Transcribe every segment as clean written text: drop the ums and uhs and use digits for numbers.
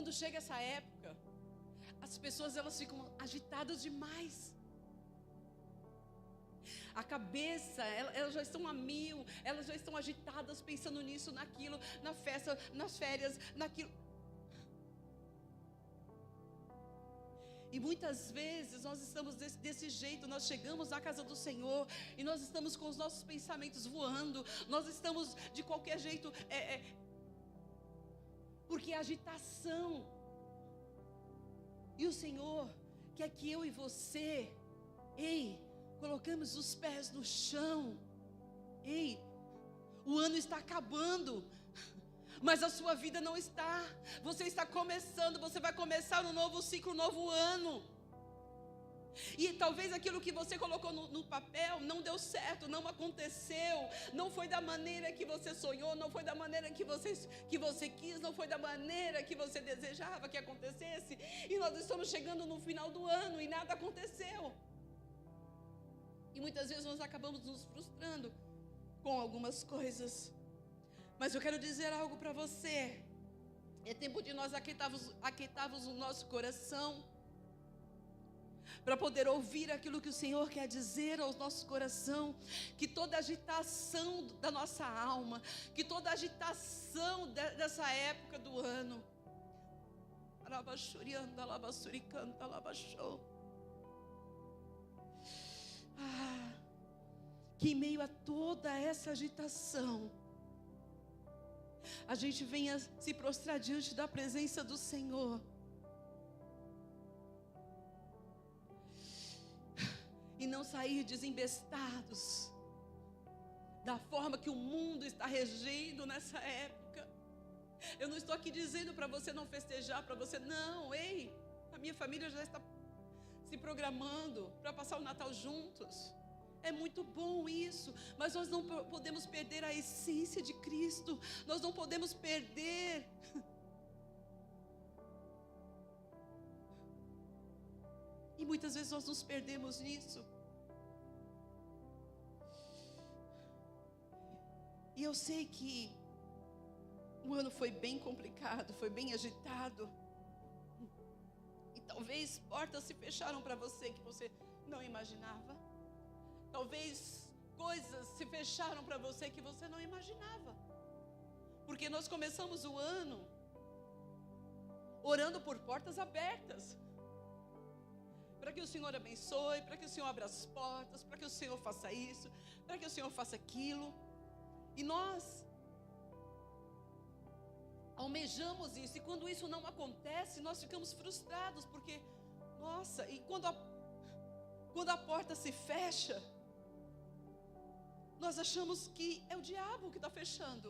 quando chega essa época, as pessoas elas ficam agitadas demais. A cabeça, elas já estão a mil, elas já estão agitadas, pensando nisso, naquilo, na festa, nas férias, naquilo. E muitas vezes nós estamos desse jeito, nós chegamos na casa do Senhor e nós estamos com os nossos pensamentos voando, nós estamos de qualquer jeito, porque é agitação. E o Senhor quer que eu e você, colocamos os pés no chão. O ano está acabando, mas a sua vida não está. Você está começando, você vai começar um novo ciclo, um novo ano. E talvez aquilo que você colocou no papel não deu certo, não aconteceu, não foi da maneira que você sonhou, não foi da maneira que você quis, não foi da maneira que você desejava que acontecesse. E nós estamos chegando no final do ano e nada aconteceu. E muitas vezes nós acabamos nos frustrando com algumas coisas. Mas eu quero dizer algo para você. É tempo de nós aquietarmos o nosso coração, para poder ouvir aquilo que o Senhor quer dizer ao nosso coração. Que toda agitação da nossa alma, que toda agitação dessa época do ano, que em meio a toda essa agitação, a gente venha se prostrar diante da presença do Senhor e não sair desembestados da forma que o mundo está regendo nessa época. Eu não estou aqui dizendo para você não festejar, para você não, a minha família já está se programando para passar o Natal juntos. É muito bom isso, mas nós não podemos perder a essência de Cristo. Nós não podemos perder. E muitas vezes nós nos perdemos nisso. E eu sei que o ano foi bem complicado, foi bem agitado. E talvez portas se fecharam para você que você não imaginava. Talvez coisas se fecharam para você que você não imaginava. Porque nós começamos o ano orando por portas abertas, para que o Senhor abençoe, para que o Senhor abra as portas, para que o Senhor faça isso, para que o Senhor faça aquilo. E nós almejamos isso, e quando isso não acontece, nós ficamos frustrados, porque, nossa, e quando a porta se fecha, nós achamos que é o diabo que está fechando.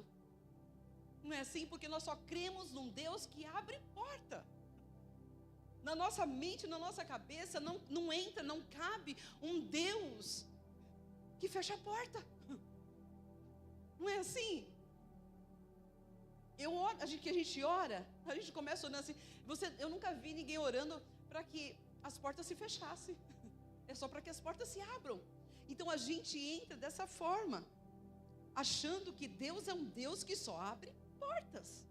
Não é assim? Porque nós só cremos num Deus que abre porta. Na nossa mente, na nossa cabeça, não entra, não cabe um Deus que fecha a porta. Não é assim? A gente ora, a gente começa orando assim. Eu nunca vi ninguém orando para que as portas se fechassem. É só para que as portas se abram. Então a gente entra dessa forma, achando que Deus é um Deus que só abre portas.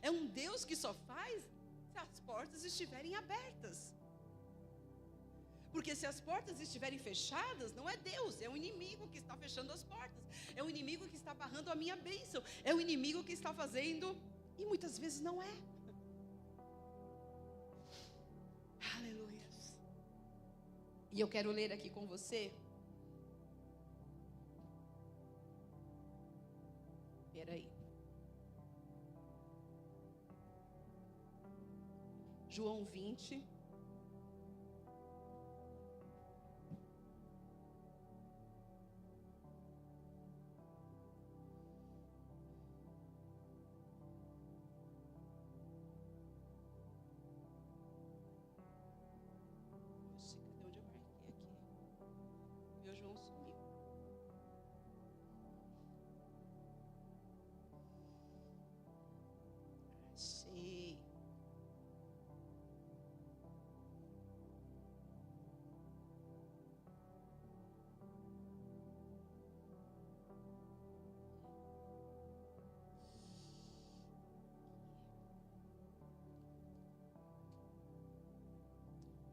É um Deus que só faz se as portas estiverem abertas. Porque se as portas estiverem fechadas, não é Deus, é o inimigo que está fechando as portas. É o inimigo que está barrando a minha bênção. É o inimigo que está fazendo, e muitas vezes não é. Aleluia. E eu quero ler aqui com você. Espera aí. João 20. Cadê onde eu marquei aqui? Meu João sumiu. Achei.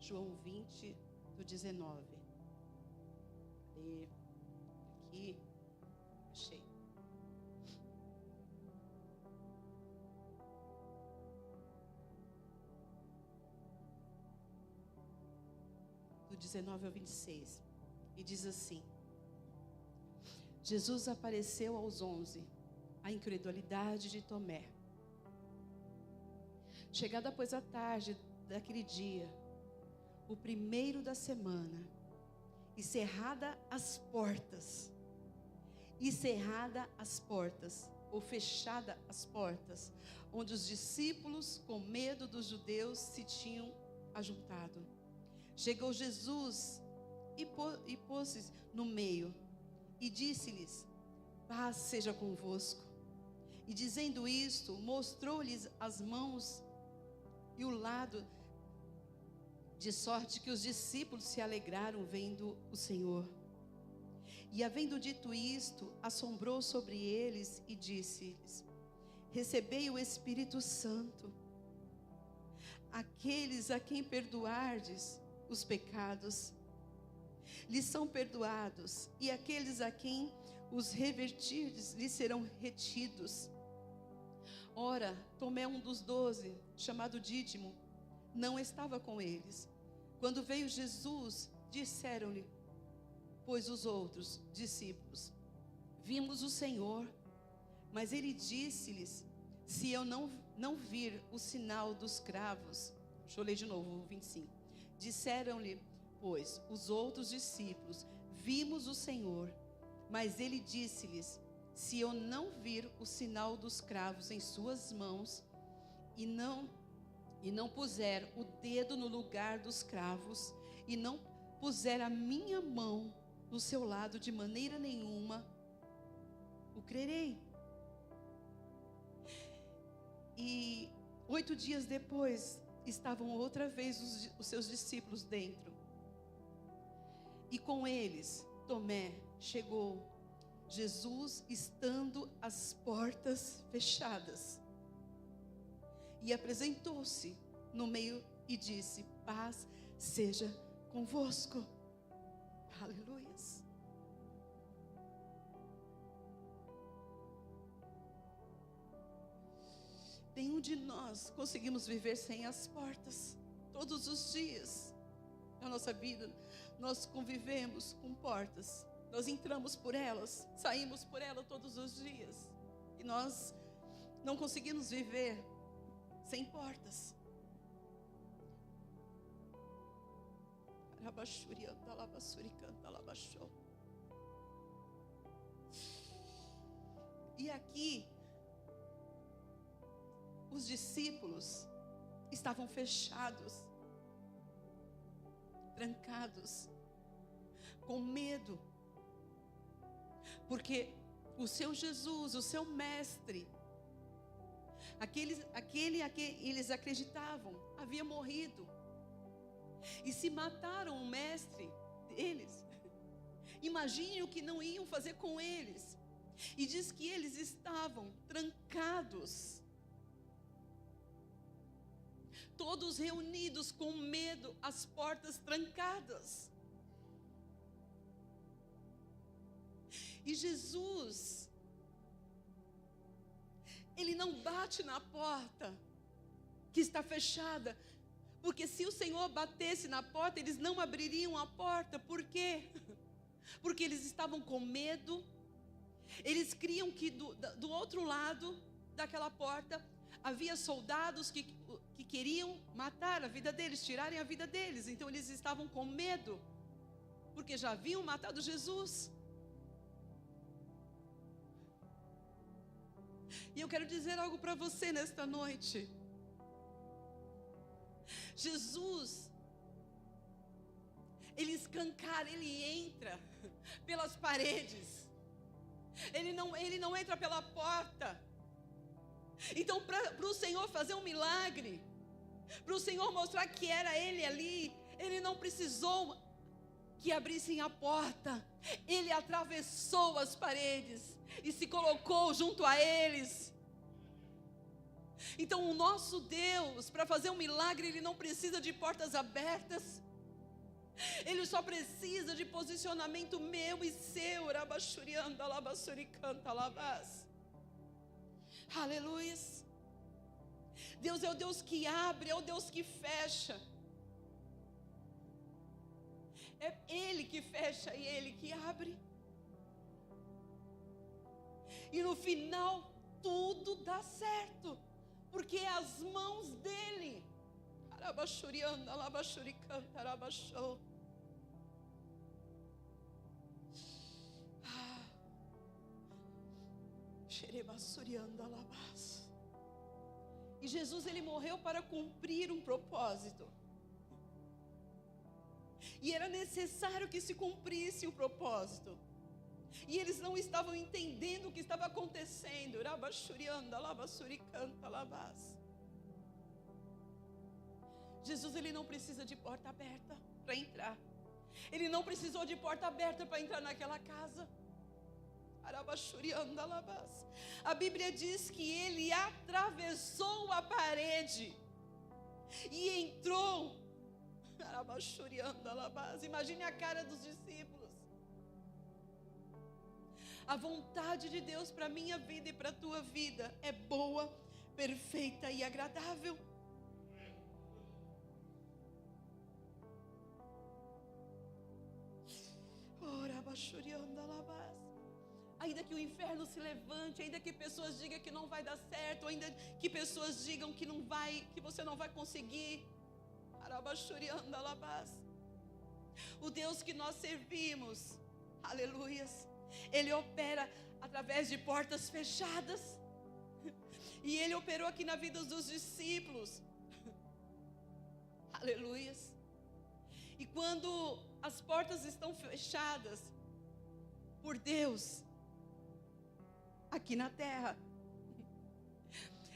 João 20, do 19. Cadê? Aqui. Achei. Do 19 ao 26. E diz assim: Jesus apareceu aos 11, a incredulidade de Tomé. Chegada, pois, a tarde daquele dia, o primeiro da semana, e cerrada as portas, ou fechada as portas, onde os discípulos, com medo dos judeus, se tinham ajuntado. Chegou Jesus e pôs-se no meio, e disse-lhes: paz seja convosco. E dizendo isto, mostrou-lhes as mãos e o lado, de sorte que os discípulos se alegraram vendo o Senhor. E havendo dito isto, assombrou sobre eles e disse-lhes: recebei o Espírito Santo. Aqueles a quem perdoardes os pecados, lhes são perdoados, e aqueles a quem os revertirdes, lhes serão retidos. Ora, Tomé, um dos 12, chamado Dídimo, não estava com eles. Quando veio Jesus, disseram-lhe, pois os outros discípulos: vimos o Senhor. Mas ele disse-lhes: se eu não vir o sinal dos cravos. Deixa eu ler de novo, o 25. Disseram-lhe, pois, os outros discípulos: vimos o Senhor. Mas ele disse-lhes: se eu não vir o sinal dos cravos em suas mãos, e não puser o dedo no lugar dos cravos, e não puser a minha mão no seu lado, de maneira nenhuma o crerei. E 8 dias depois, estavam outra vez os seus discípulos dentro. E com eles, Tomé. Chegou Jesus, estando as portas fechadas, e apresentou-se no meio e disse: paz seja convosco. Aleluias. Nenhum de nós conseguimos viver sem as portas. Todos os dias na nossa vida nós convivemos com portas. Nós entramos por elas, saímos por elas todos os dias. E nós não conseguimos viver sem portas. E aqui, os discípulos estavam fechados, trancados, com medo. Porque o seu Jesus, o seu mestre, aquele a quem eles acreditavam, havia morrido. E se mataram o mestre deles, imagine o que não iam fazer com eles. E diz que eles estavam trancados, todos reunidos com medo, as portas trancadas. E Jesus, Ele não bate na porta que está fechada, porque se o Senhor batesse na porta, eles não abririam a porta. Por quê? Porque eles estavam com medo. Eles criam que do outro lado daquela porta havia soldados que queriam matar a vida deles, tirarem a vida deles. Então eles estavam com medo, porque já haviam matado Jesus. E eu quero dizer algo para você nesta noite. Jesus, Ele escancara, Ele entra pelas paredes. Ele não entra pela porta. Então, para o Senhor fazer um milagre, para o Senhor mostrar que era Ele ali, Ele não precisou que abrissem a porta. Ele atravessou as paredes e se colocou junto a eles. Então o nosso Deus, para fazer um milagre, Ele não precisa de portas abertas. Ele só precisa de posicionamento meu e seu. Aleluia. Deus é o Deus que abre, é o Deus que fecha. É Ele que fecha e Ele que abre. E no final tudo dá certo, porque é as mãos dEle. E Jesus, Ele morreu para cumprir um propósito. E era necessário que se cumprisse o propósito. E eles não estavam entendendo o que estava acontecendo. Jesus, Ele não precisa de porta aberta para entrar. Ele não precisou de porta aberta para entrar naquela casa. A Bíblia diz que Ele atravessou a parede e entrou. Imagine a cara dos discípulos. A vontade de Deus para a minha vida e para a tua vida é boa, perfeita e agradável. Ainda que o inferno se levante, ainda que pessoas digam que não vai dar certo, ainda que pessoas digam que não vai, que você não vai conseguir. O Deus que nós servimos, aleluias, Ele opera através de portas fechadas. E Ele operou aqui na vida dos discípulos. Aleluias. E quando as portas estão fechadas por Deus aqui na terra,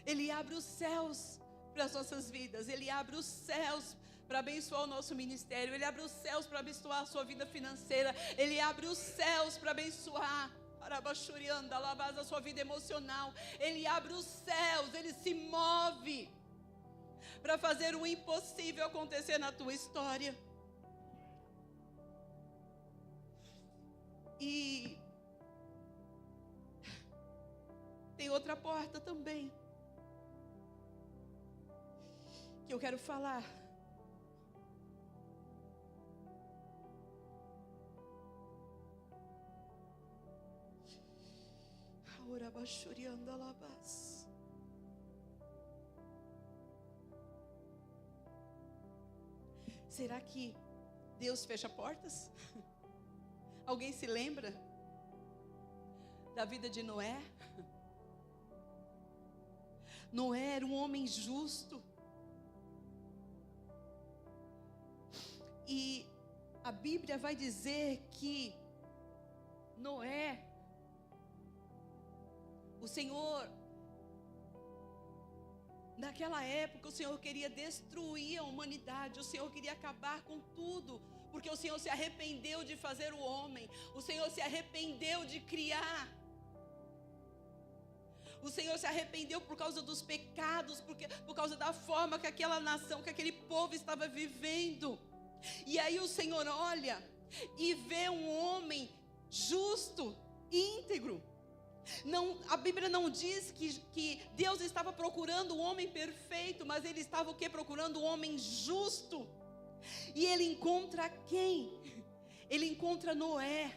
Ele abre os céus para as nossas vidas. Ele abre os céus para abençoar o nosso ministério. Ele abre os céus para abençoar a sua vida financeira. Ele abre os céus para abençoar a sua vida emocional. Ele abre os céus. Ele se move para fazer o impossível acontecer na tua história. E tem outra porta também que eu quero falar. Será que Deus fecha portas? Alguém se lembra da vida de Noé? Noé era um homem justo. E a Bíblia vai dizer que Noé, o Senhor, naquela época, o Senhor queria destruir a humanidade, o Senhor queria acabar com tudo, porque o Senhor se arrependeu de fazer o homem, o Senhor se arrependeu de criar. O Senhor se arrependeu por causa dos pecados, por causa da forma que aquela nação, que aquele povo estava vivendo. E aí o Senhor olha e vê um homem justo, íntegro. Não, a Bíblia não diz que Deus estava procurando um homem perfeito, mas Ele estava o quê? Procurando um homem justo. E Ele encontra quem? Ele encontra Noé.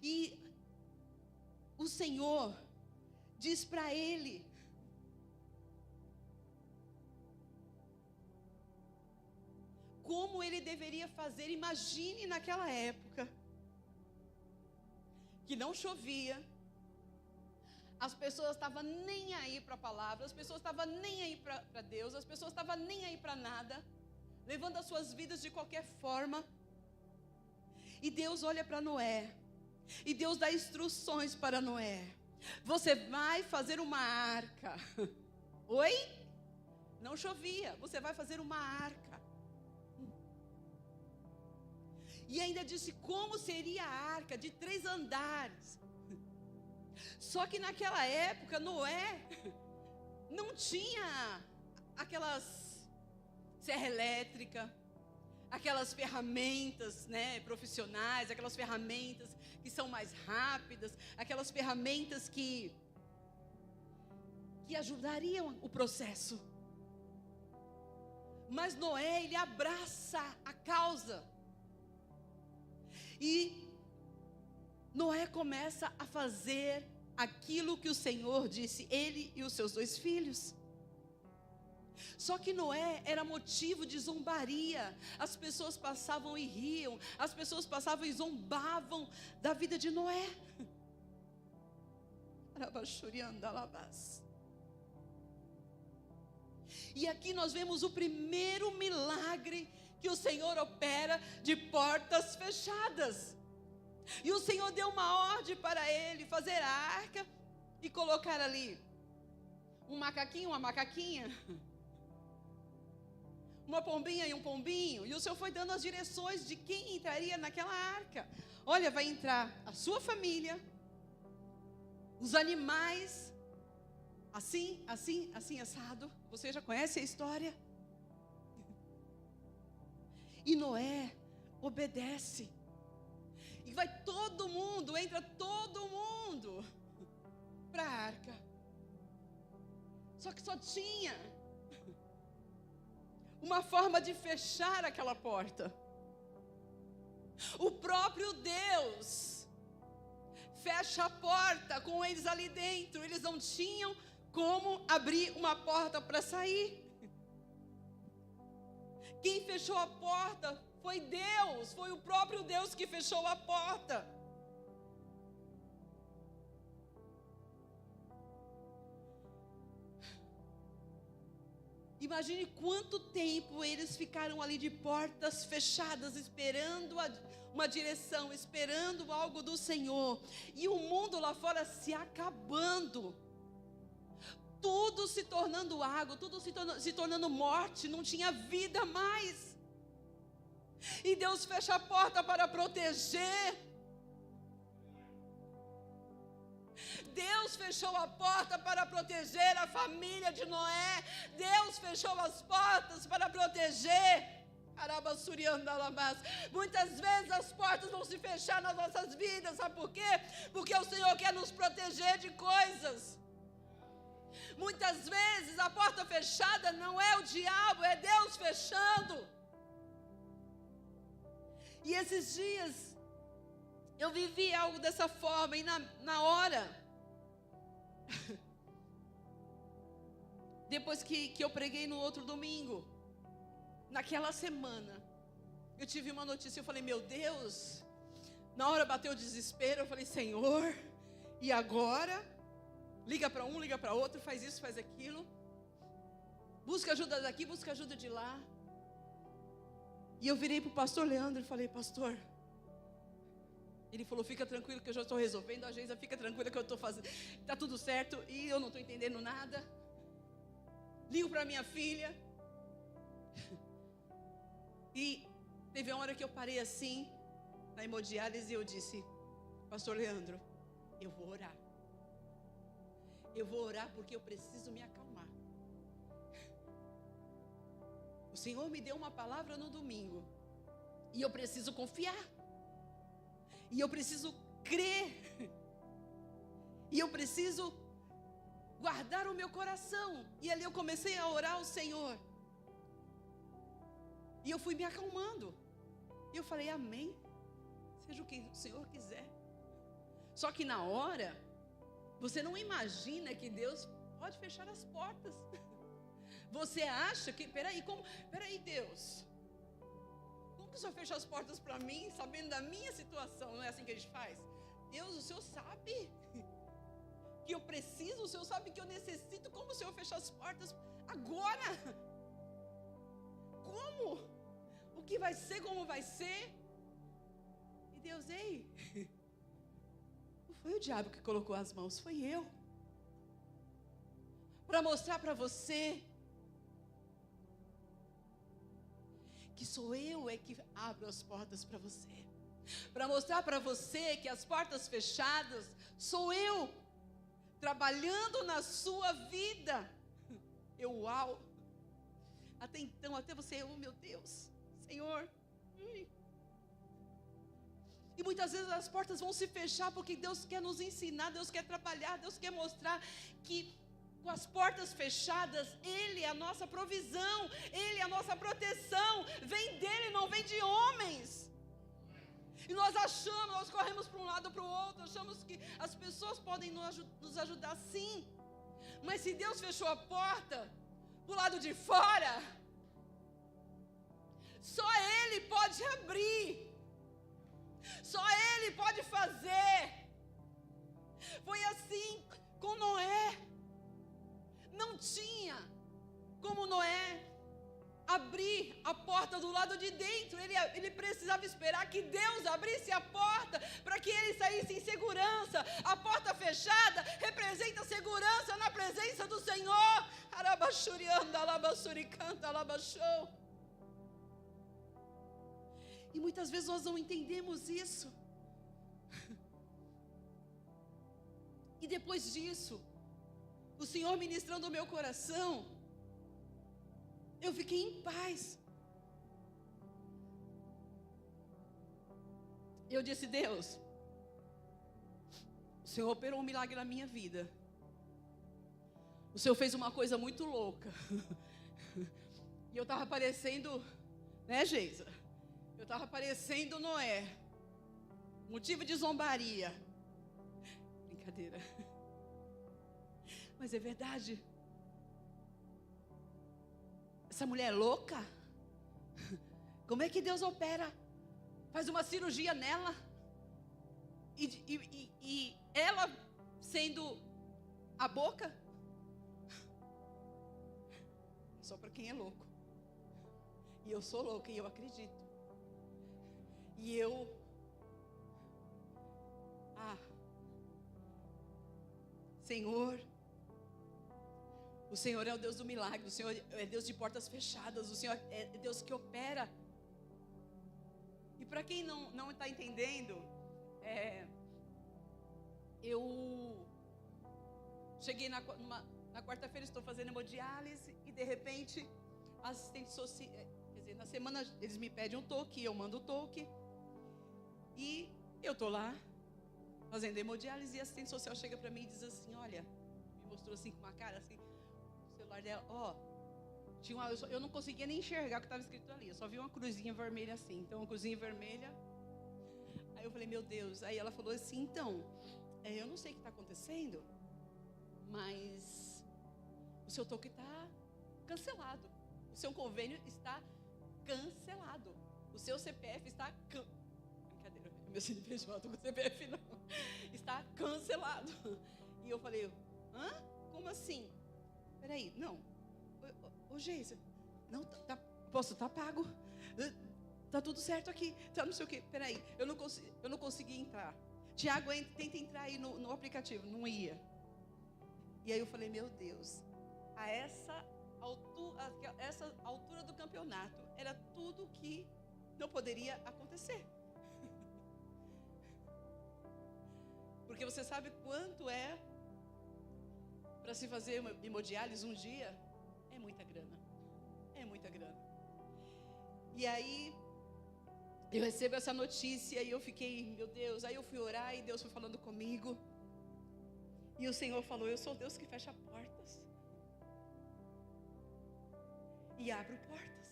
E o Senhor diz para ele: como ele deveria fazer. Imagine naquela época que não chovia, as pessoas estavam nem aí para a palavra, as pessoas estavam nem aí para Deus, as pessoas estavam nem aí para nada, levando as suas vidas de qualquer forma. E Deus olha para Noé, e Deus dá instruções para Noé: você vai fazer uma arca. Oi? Não chovia, você vai fazer uma arca. E ainda disse como seria a arca, de 3 andares. Só que naquela época, Noé não tinha aquelas serra elétrica, aquelas ferramentas, né, profissionais, aquelas ferramentas que são mais rápidas, aquelas ferramentas que ajudariam o processo. Mas Noé, ele abraça a causa. E Noé começa a fazer aquilo que o Senhor disse, ele e os seus 2 filhos. Só que Noé era motivo de zombaria. As pessoas passavam e riam, as pessoas passavam e zombavam da vida de Noé. E aqui nós vemos o primeiro milagre que o Senhor opera de portas fechadas. E o Senhor deu uma ordem para ele fazer a arca e colocar ali um macaquinho, uma macaquinha, uma pombinha e um pombinho. E o Senhor foi dando as direções de quem entraria naquela arca. Olha, vai entrar a sua família, os animais, assim, assim, assim, assado. Você já conhece a história? E Noé obedece. E vai todo mundo, entra todo mundo para a arca. Só que só tinha uma forma de fechar aquela porta. O próprio Deus fecha a porta com eles ali dentro. Eles não tinham como abrir uma porta para sair. Quem fechou a porta foi Deus, foi o próprio Deus que fechou a porta. Imagine quanto tempo eles ficaram ali de portas fechadas, esperando uma direção, esperando algo do Senhor. E o mundo lá fora se acabando. Tudo se tornando água, tudo se tornando morte, não tinha vida mais. E Deus fecha a porta para proteger. Deus fechou a porta para proteger a família de Noé. Deus fechou as portas para proteger. Muitas vezes as portas vão se fechar nas nossas vidas. Sabe por quê? Porque o Senhor quer nos proteger de coisas. Muitas vezes a porta fechada não é o diabo, é Deus fechando. E esses dias eu vivi algo dessa forma. E na hora, depois que eu preguei no outro domingo, naquela semana, eu tive uma notícia. Eu falei, meu Deus. Na hora bateu o desespero. Eu falei, Senhor, e agora? Liga para um, liga para outro, faz isso, faz aquilo. Busca ajuda daqui, busca ajuda de lá. E eu virei para o pastor Leandro e falei, pastor. Ele falou, fica tranquilo que eu já estou resolvendo. A Geisa, fica tranquila que eu estou fazendo. Está tudo certo e eu não estou entendendo nada. Ligo para minha filha. E teve uma hora que eu parei assim, na hemodiálise, e eu disse, pastor Leandro, eu vou orar. Eu vou orar porque eu preciso me acalmar. O Senhor me deu uma palavra no domingo. E eu preciso confiar. E eu preciso crer. E eu preciso guardar o meu coração. E ali eu comecei a orar ao Senhor. E eu fui me acalmando. E eu falei, amém. Seja o que o Senhor quiser. Só que na hora, você não imagina que Deus pode fechar as portas. Você acha que, peraí, Deus, como que o Senhor fecha as portas para mim, sabendo da minha situação? Não é assim que a gente faz? Deus, o Senhor sabe que eu preciso, o Senhor sabe que eu necessito. Como o Senhor fecha as portas agora? Como? O que vai ser, como vai ser? E Deus, ei, não foi o diabo que colocou as mãos, foi eu. Para mostrar para você que sou eu que abro as portas para você. Para mostrar para você que as portas fechadas sou eu trabalhando na sua vida. Uau! Até então, até você, oh meu Deus, Senhor. E muitas vezes as portas vão se fechar porque Deus quer nos ensinar, Deus quer trabalhar, Deus quer mostrar que com as portas fechadas, Ele é a nossa provisão, Ele é a nossa proteção, vem dEle, não vem de homens. E nós achamos, nós corremos para um lado para o outro, achamos que as pessoas podem nos ajudar sim, mas se Deus fechou a porta do lado de fora, só Ele pode abrir, só Ele pode fazer. Foi assim com Noé. Não tinha como Noé abrir a porta do lado de dentro. Ele precisava esperar que Deus abrisse a porta para que ele saísse em segurança. A porta fechada representa segurança na presença do Senhor. E muitas vezes nós não entendemos isso. E depois disso, o Senhor ministrando o meu coração, eu fiquei em paz. Eu disse: Deus, o Senhor operou um milagre na minha vida. O Senhor fez uma coisa muito louca. E eu estava parecendo, né, Geisa? Eu estava parecendo Noé. Motivo de zombaria. Brincadeira. Mas é verdade. Essa mulher é louca? Como é que Deus opera? Faz uma cirurgia nela. E ela sendo a boca? Só para quem é louco. E eu sou louca e eu acredito. E eu... Senhor... O Senhor é o Deus do milagre, o Senhor é Deus de portas fechadas, o Senhor é Deus que opera. E para quem não está entendendo, eu cheguei na quarta-feira, estou fazendo hemodiálise e de repente, assistente social, quer dizer, na semana eles me pedem um toque, eu mando o toque. E eu estou lá, fazendo hemodiálise e a assistente social chega para mim e diz assim: olha, me mostrou assim com uma cara assim, dela, eu não conseguia nem enxergar o que estava escrito ali, eu só vi uma cruzinha vermelha assim, então uma cruzinha vermelha. Aí eu falei: meu Deus. Aí ela falou assim: então, eu não sei o que está acontecendo, mas o seu toque está cancelado, o seu convênio está cancelado, o seu CPF está brincadeira, meu CNPJ com CPF não, está cancelado. E eu falei: hã? Como assim? Peraí, não. Ô Geisa, não, posso estar pago. Tá tudo certo aqui. Tá não sei o quê. Peraí, eu não consegui entrar. Tiago, tenta entrar aí no aplicativo. Não ia. E aí eu falei: meu Deus, a essa altura do campeonato, era tudo que não poderia acontecer. Porque você sabe quanto é para se fazer uma hemodiálise um dia? É muita grana. É muita grana. E aí eu recebo essa notícia e eu fiquei: meu Deus. Aí eu fui orar e Deus foi falando comigo. E o Senhor falou: eu sou Deus que fecha portas e abro portas.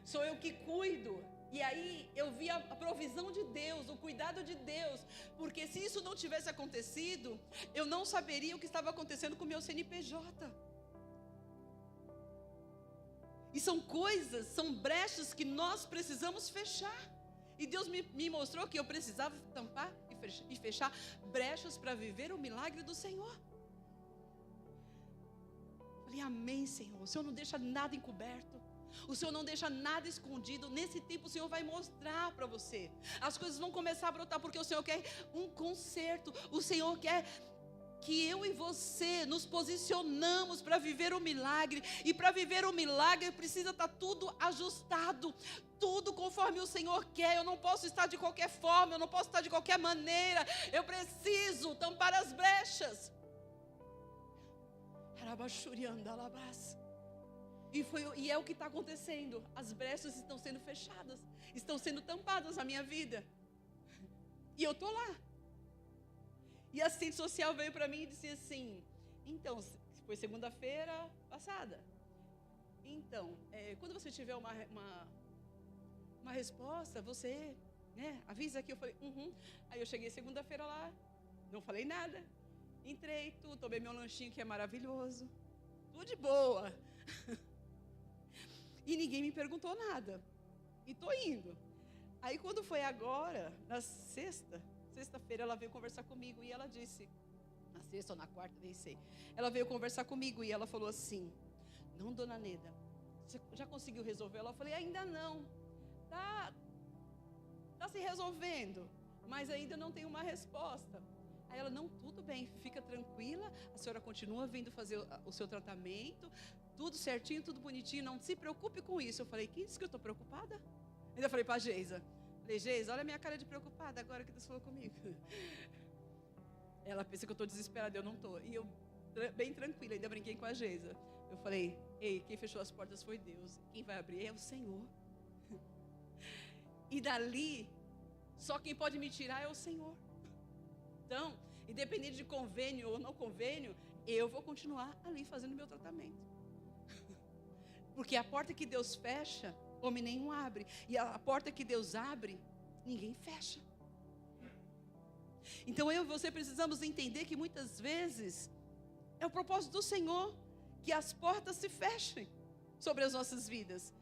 Sou eu que cuido. E aí eu vi a provisão de Deus, o cuidado de Deus. Porque se isso não tivesse acontecido, eu não saberia o que estava acontecendo com o meu CNPJ. E são coisas, são brechas que nós precisamos fechar. E Deus me mostrou que eu precisava tampar e fechar brechas para viver o milagre do Senhor. Falei: amém, Senhor. O Senhor não deixa nada encoberto. O Senhor não deixa nada escondido. Nesse tempo o Senhor vai mostrar para você. As coisas vão começar a brotar porque o Senhor quer um conserto. O Senhor quer que eu e você nos posicionamos para viver o milagre. E para viver o milagre precisa estar tudo ajustado, tudo conforme o Senhor quer. Eu não posso estar de qualquer forma, eu não posso estar de qualquer maneira. Eu preciso tampar as brechas. E é o que está acontecendo. As brechas estão sendo fechadas, estão sendo tampadas na minha vida. E eu estou lá. E a assistente social veio para mim e disse assim: então, foi segunda-feira passada. Então, quando você tiver uma resposta, você, avisa aqui. Eu falei, Aí eu cheguei segunda-feira lá, não falei nada. Entrei, tomei meu lanchinho que é maravilhoso. Tudo de boa. E ninguém me perguntou nada. E tô indo. Aí quando foi agora, na sexta-feira, ela veio conversar comigo e ela disse, na sexta ou na quarta, nem sei. Ela veio conversar comigo e ela falou assim: não, dona Neda, você já conseguiu resolver? Ela falei, ainda não. Tá se resolvendo, mas ainda não tem uma resposta. Aí ela, não, tudo bem, fica tranquila, a senhora continua vindo fazer o seu tratamento, tudo certinho, tudo bonitinho, não se preocupe com isso. Eu falei, quem disse que eu estou preocupada? Ainda falei para a Geisa. Falei, Geisa, olha a minha cara de preocupada agora que Deus falou comigo. Ela pensa que eu estou desesperada, eu não estou. E eu, bem tranquila, ainda brinquei com a Geisa. Eu falei, ei, quem fechou as portas foi Deus, quem vai abrir é o Senhor. E dali, só quem pode me tirar é o Senhor. Então, independente de convênio ou não convênio, eu vou continuar ali fazendo meu tratamento. Porque a porta que Deus fecha, homem nenhum abre. E a porta que Deus abre, ninguém fecha. Então eu e você precisamos entender que muitas vezes é o propósito do Senhor que as portas se fechem sobre as nossas vidas.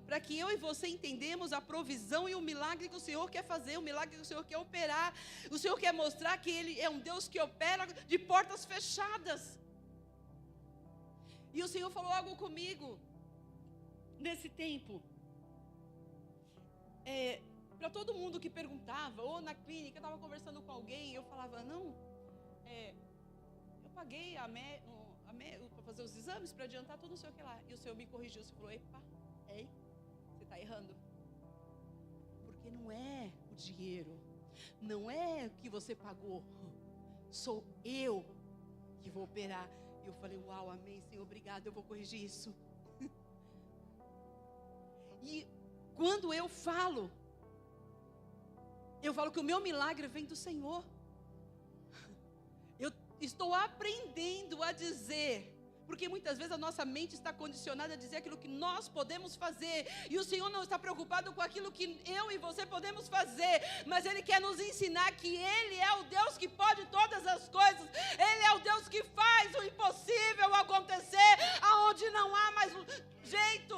Para que eu e você entendamos a provisão e o milagre que o Senhor quer fazer, o milagre que o Senhor quer operar. O Senhor quer mostrar que Ele é um Deus que opera de portas fechadas. E o Senhor falou algo comigo nesse tempo. Para todo mundo que perguntava, ou na clínica, eu estava conversando com alguém, eu falava, não, eu paguei para fazer os exames, para adiantar tudo, não sei o que lá. E o Senhor me corrigiu, o Senhor falou, epa, você está errando. Porque não é o dinheiro, não é o que você pagou, sou eu que vou operar. E eu falei, uau, amém, Senhor, obrigado, eu vou corrigir isso. E quando eu falo que o meu milagre vem do Senhor. Eu estou aprendendo a dizer, porque muitas vezes a nossa mente está condicionada a dizer aquilo que nós podemos fazer, e o Senhor não está preocupado com aquilo que eu e você podemos fazer, mas Ele quer nos ensinar que Ele é o Deus que pode todas as coisas, Ele é o Deus que faz o impossível acontecer, aonde não há mais jeito.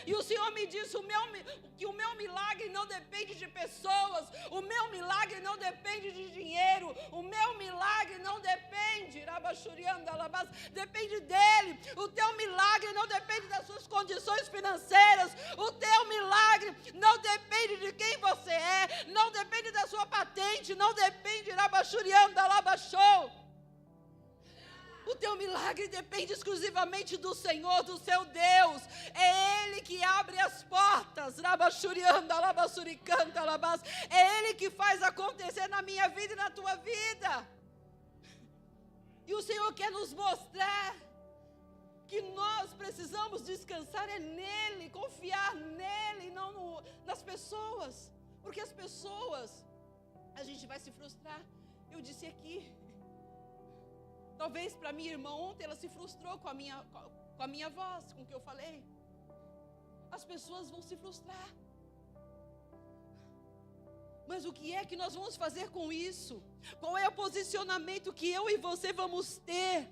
E o Senhor me disse que o meu milagre não depende de pessoas, o meu milagre não depende de dinheiro, o meu milagre não depende, depende dEle. O teu milagre não depende das suas condições financeiras, o teu milagre não depende de quem você é, não depende da sua patente, não depende, o teu milagre depende exclusivamente do Senhor, do seu Deus. É Ele que abre as portas. É Ele que faz acontecer na minha vida e na tua vida. E o Senhor quer nos mostrar que nós precisamos descansar nele, confiar nele, não nas pessoas. Porque as pessoas, a gente vai se frustrar. Eu disse aqui, talvez para minha irmã ontem, ela se frustrou com a minha voz, com o que eu falei. As pessoas vão se frustrar. Mas o que é que nós vamos fazer com isso? Qual é o posicionamento que eu e você vamos ter?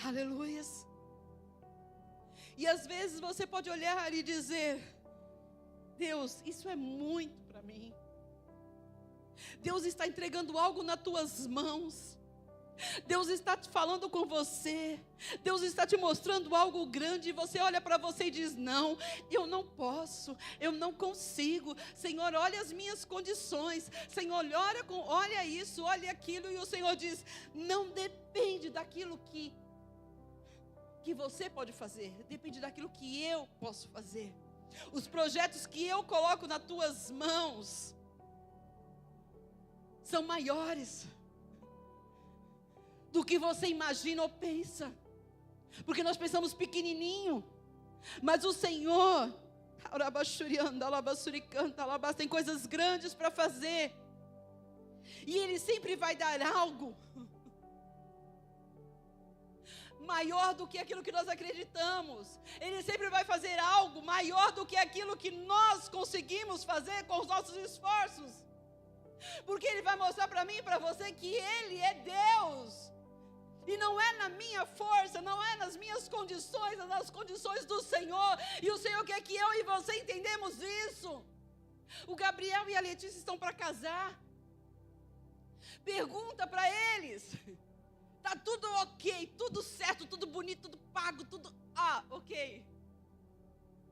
Aleluias. E às vezes você pode olhar e dizer, Deus, isso é muito para mim. Deus está entregando algo nas tuas mãos. Deus está falando com você. Deus está te mostrando algo grande. E você olha para você e diz: não, eu não posso, eu não consigo. Senhor, olha as minhas condições. Senhor, olha isso, olha aquilo. E o Senhor diz: não depende daquilo que você pode fazer. Depende daquilo que eu posso fazer. Os projetos que eu coloco nas tuas mãos são maiores do que você imagina ou pensa, porque nós pensamos pequenininho, mas o Senhor tem coisas grandes para fazer, e Ele sempre vai dar algo maior do que aquilo que nós acreditamos. Ele sempre vai fazer algo maior do que aquilo que nós conseguimos fazer com os nossos esforços, porque Ele vai mostrar para mim e para você que Ele é Deus. E não é na minha força, não é nas minhas condições, é nas condições do Senhor. E o Senhor quer que eu e você entendemos isso. O Gabriel e a Letícia estão para casar. Pergunta para eles. Tá tudo ok, tudo certo, tudo bonito, tudo pago, tudo... ok.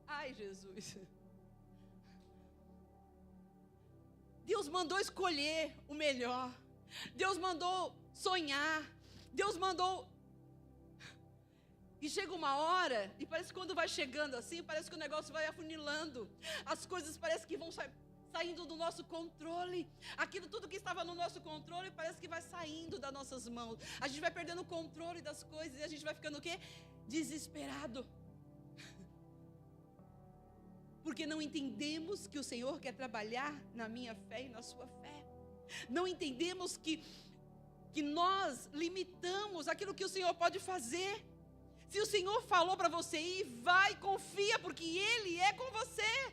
Ai, Jesus. Deus mandou escolher o melhor. Deus mandou sonhar. Deus mandou, e chega uma hora, e parece que quando vai chegando assim, parece que o negócio vai afunilando, as coisas parece que vão saindo do nosso controle, aquilo tudo que estava no nosso controle, parece que vai saindo das nossas mãos, a gente vai perdendo o controle das coisas, e a gente vai ficando o quê? Desesperado, porque não entendemos que o Senhor quer trabalhar na minha fé e na sua fé, não entendemos que nós limitamos aquilo que o Senhor pode fazer. Se o Senhor falou para você ir, vai, confia, porque Ele é com você.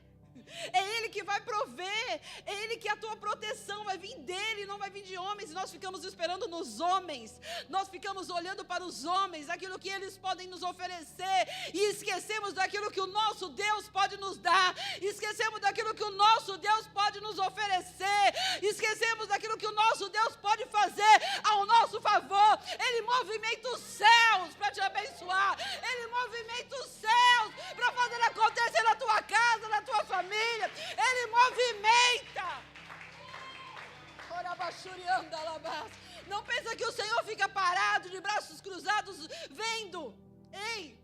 É Ele que vai prover, é Ele que a tua proteção vai vir dEle, não vai vir de homens. Nós ficamos esperando nos homens, nós ficamos olhando para os homens, aquilo que eles podem nos oferecer, e esquecemos daquilo que o nosso Deus pode nos dar, esquecemos daquilo que o nosso Deus pode nos oferecer, esquecemos daquilo que o nosso Deus pode fazer ao nosso favor. Ele movimenta os céus para te abençoar, Ele movimenta os céus para fazer acontecer na tua casa, na tua família. Ele movimenta. Não pensa que o Senhor fica parado de braços cruzados vendo. Ei,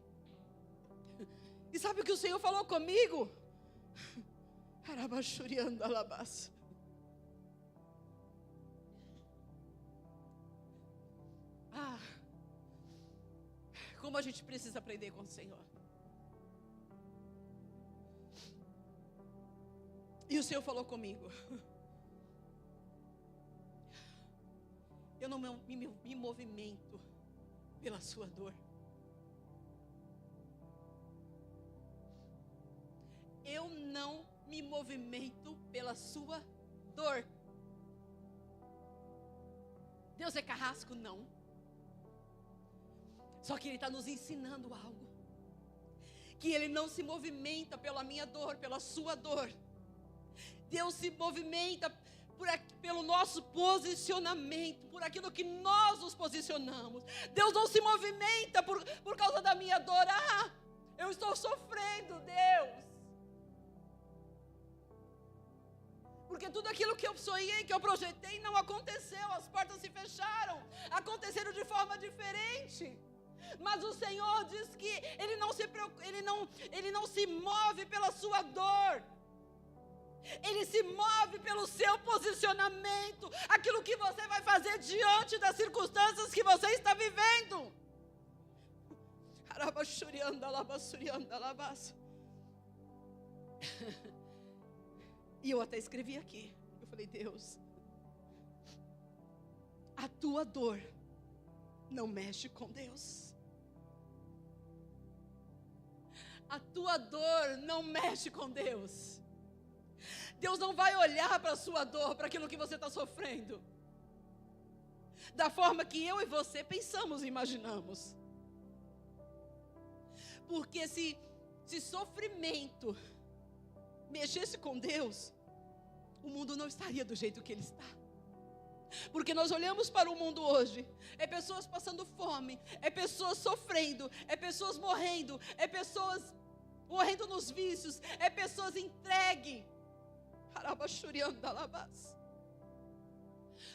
e sabe o que o Senhor falou comigo? Como a gente precisa aprender com o Senhor. E o Senhor falou comigo: eu não me movimento pela sua dor. Eu não me movimento pela sua dor. Deus é carrasco? Não. Só que Ele está nos ensinando algo. Que Ele não se movimenta pela minha dor, pela sua dor. Deus se movimenta pelo nosso posicionamento, por aquilo que nós nos posicionamos. Deus não se movimenta por causa da minha dor. Eu estou sofrendo, Deus. Porque tudo aquilo que eu sonhei, que eu projetei, não aconteceu. As portas se fecharam, aconteceram de forma diferente. Mas o Senhor diz que Ele não se move pela sua dor. Ele se move pelo seu posicionamento, aquilo que você vai fazer diante das circunstâncias que você está vivendo. E eu até escrevi aqui, eu falei: Deus, a tua dor não mexe com Deus. A tua dor não mexe com Deus. Deus não vai olhar para a sua dor, para aquilo que você está sofrendo, da forma que eu e você pensamos e imaginamos. Porque se sofrimento mexesse com Deus, o mundo não estaria do jeito que ele está. Porque nós olhamos para o mundo hoje, é pessoas passando fome, é pessoas sofrendo, é pessoas morrendo, é pessoas morrendo nos vícios, é pessoas entregues.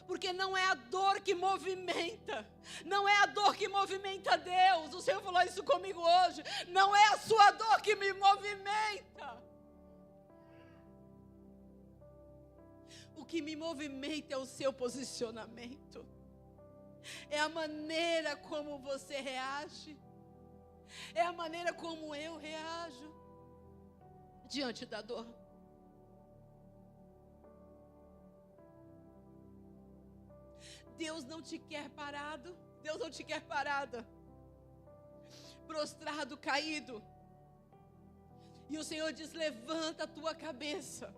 Porque não é a dor que movimenta, não é a dor que movimenta Deus. O Senhor falou isso comigo hoje. Não é a sua dor que me movimenta. O que me movimenta é o seu posicionamento, é a maneira como você reage, é a maneira como eu reajo diante da dor. Deus não te quer parado, Deus não te quer parada, prostrado, caído. E o Senhor diz: levanta a tua cabeça.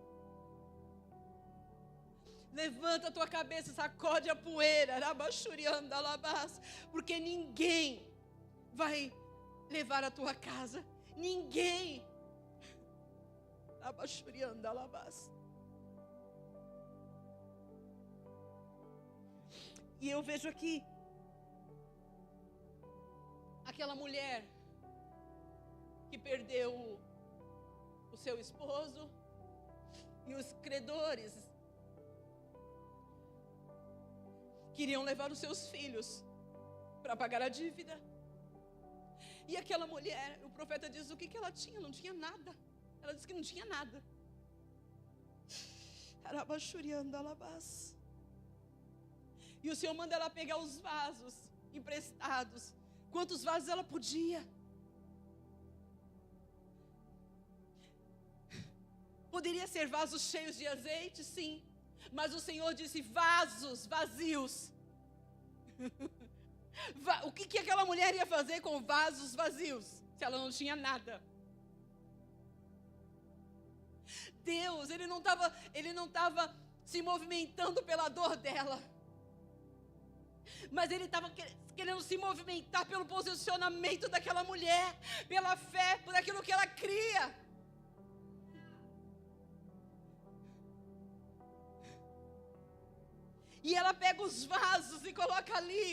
Levanta a tua cabeça, sacode a poeira, porque ninguém vai levar a tua casa, ninguém. E eu vejo aqui aquela mulher que perdeu o seu esposo e os credores queriam levar os seus filhos para pagar a dívida. E aquela mulher, o profeta diz: o que ela tinha? Não tinha nada. Ela disse que não tinha nada. E o Senhor manda ela pegar os vasos emprestados. Quantos vasos ela podia? Poderia ser vasos cheios de azeite, sim. Mas o Senhor disse: vasos vazios. O que aquela mulher ia fazer com vasos vazios, se ela não tinha nada? Deus, Ele não estava se movimentando pela dor dela, mas Ele estava querendo se movimentar pelo posicionamento daquela mulher, pela fé, por aquilo que ela cria. E ela pega os vasos e coloca ali.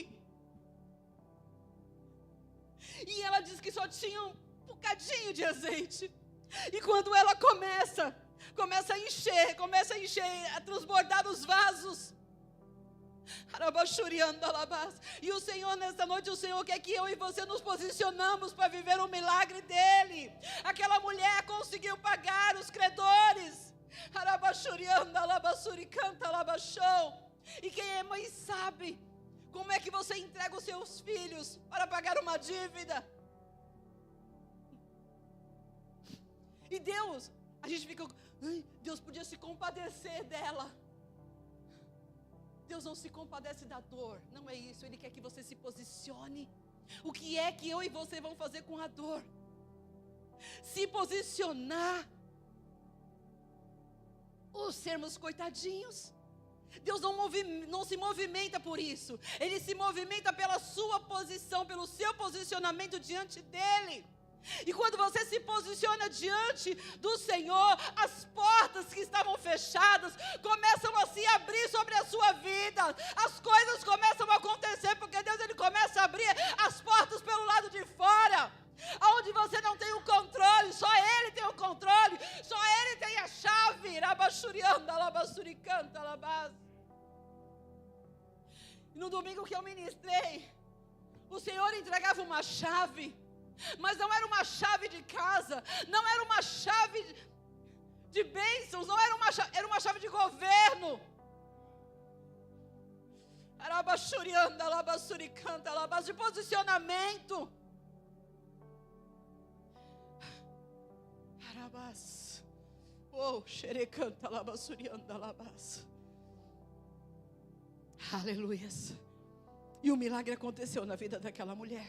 E ela diz que só tinha um bocadinho de azeite. E quando ela começa a encher, a transbordar os vasos. E o Senhor, nesta noite, o Senhor quer que eu e você nos posicionamos para viver o milagre dEle. Aquela mulher conseguiu pagar os credores. E quem é mãe sabe como é que você entrega os seus filhos para pagar uma dívida. E Deus, a gente fica, Deus podia se compadecer dela. Deus não se compadece da dor, não é isso. Ele quer que você se posicione. O que é que eu e você vamos fazer com a dor? Se posicionar. Ou sermos coitadinhos. Deus não se movimenta por isso. Ele se movimenta pela sua posição, pelo seu posicionamento diante dEle. E quando você se posiciona diante do Senhor, as portas que estavam fechadas começam a se abrir sobre a sua vida. As coisas começam a acontecer, porque Deus, Ele começa a abrir as portas pelo lado de fora. Aonde você não tem o controle, só Ele tem o controle, só Ele tem a chave. E no domingo que eu ministrei, o Senhor entregava uma chave, mas não era uma chave de casa, não era uma chave de bênçãos, não era uma chave de governo. De posicionamento. Aleluias. E o milagre aconteceu na vida daquela mulher.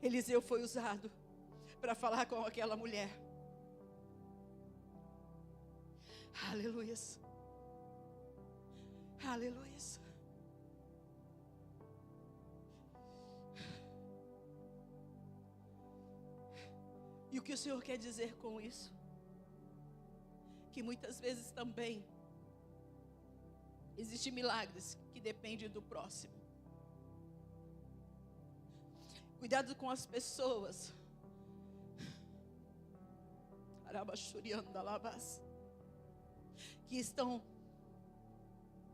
Eliseu foi usado para falar com aquela mulher. Aleluias. Aleluias. E o que o Senhor quer dizer com isso? Que muitas vezes também Existem milagres que dependem do próximo. Cuidado com as pessoas que estão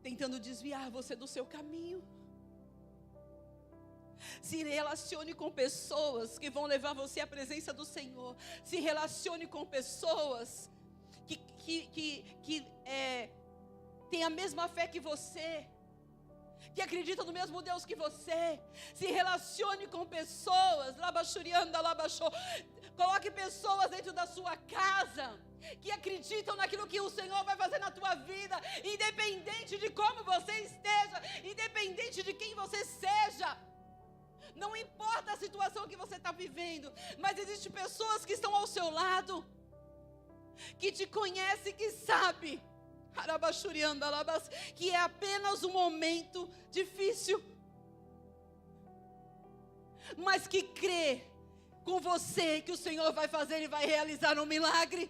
tentando desviar você do seu caminho. Se relacione com pessoas que vão levar você à presença do Senhor. Se relacione com pessoas que têm a mesma fé que você, que acreditam no mesmo Deus que você. Se relacione com pessoas, coloque pessoas dentro da sua casa que acreditam naquilo que o Senhor vai fazer na tua vida, independente de como você esteja, independente de quem você seja. Não importa a situação que você está vivendo, mas existem pessoas que estão ao seu lado, que te conhecem, que sabem que é apenas um momento difícil, mas que crê com você que o Senhor vai fazer e vai realizar um milagre.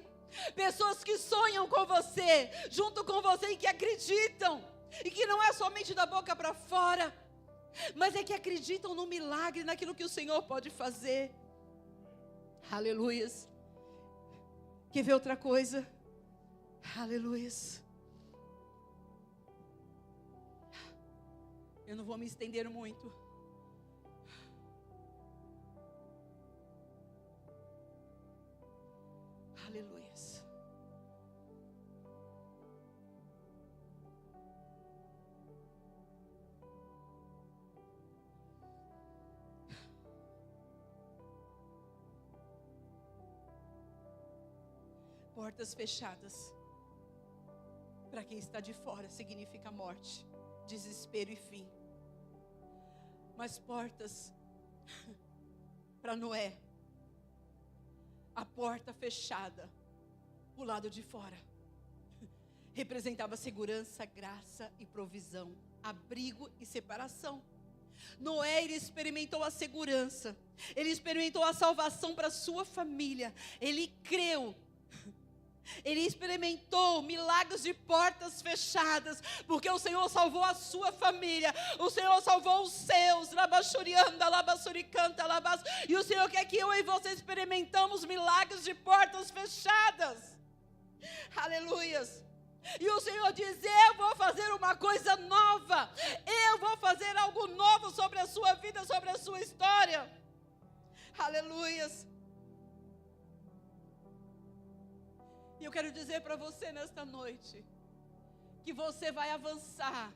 Pessoas que sonham com você, junto com você, e que acreditam, e que não é somente da boca para fora, mas é que acreditam no milagre, naquilo que o Senhor pode fazer. Aleluias. Quer ver outra coisa? Aleluias. Eu não vou me estender muito. Aleluias. Portas fechadas, para quem está de fora, significa morte, desespero e fim. Mas portas para Noé, a porta fechada, o lado de fora, representava segurança, graça e provisão, abrigo e separação. Noé, ele experimentou a segurança, ele experimentou a salvação para sua família, ele creu. Ele experimentou milagres de portas fechadas, porque o Senhor salvou a sua família, o Senhor salvou os seus, e o Senhor quer que eu e você experimentamos milagres de portas fechadas. Aleluias. E o Senhor diz: eu vou fazer uma coisa nova, eu vou fazer algo novo sobre a sua vida, sobre a sua história. Aleluias. E eu quero dizer para você nesta noite, que você vai avançar,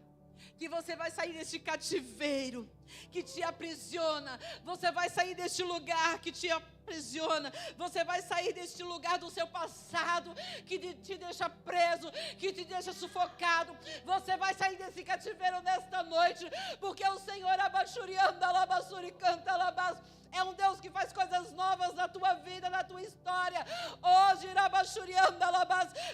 que você vai sair deste cativeiro que te aprisiona, você vai sair deste lugar que te aprisiona, você vai sair deste lugar do seu passado, que te deixa preso, que te deixa sufocado. Você vai sair desse cativeiro nesta noite, porque o Senhor é um Deus que faz coisas novas na tua vida, na tua história. Hoje,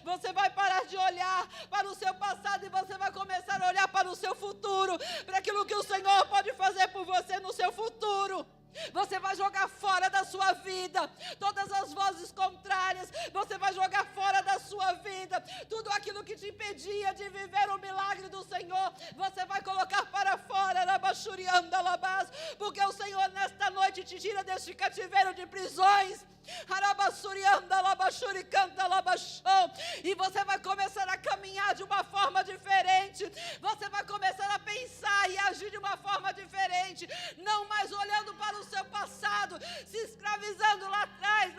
você vai parar de olhar para o seu passado e você vai começar a olhar para o seu futuro, para aquilo que o Senhor pode fazer por você no seu futuro. Você vai jogar fora da sua vida todas as vozes contrárias, você vai jogar fora da sua vida tudo aquilo que te impedia de viver o milagre do Senhor, você vai colocar para fora, porque o Senhor nesta noite te tira deste cativeiro de prisões, e você vai começar a caminhar de uma forma diferente, você vai começar a pensar e agir de uma forma diferente, não mais olhando para o seu passado, se escravizando lá atrás,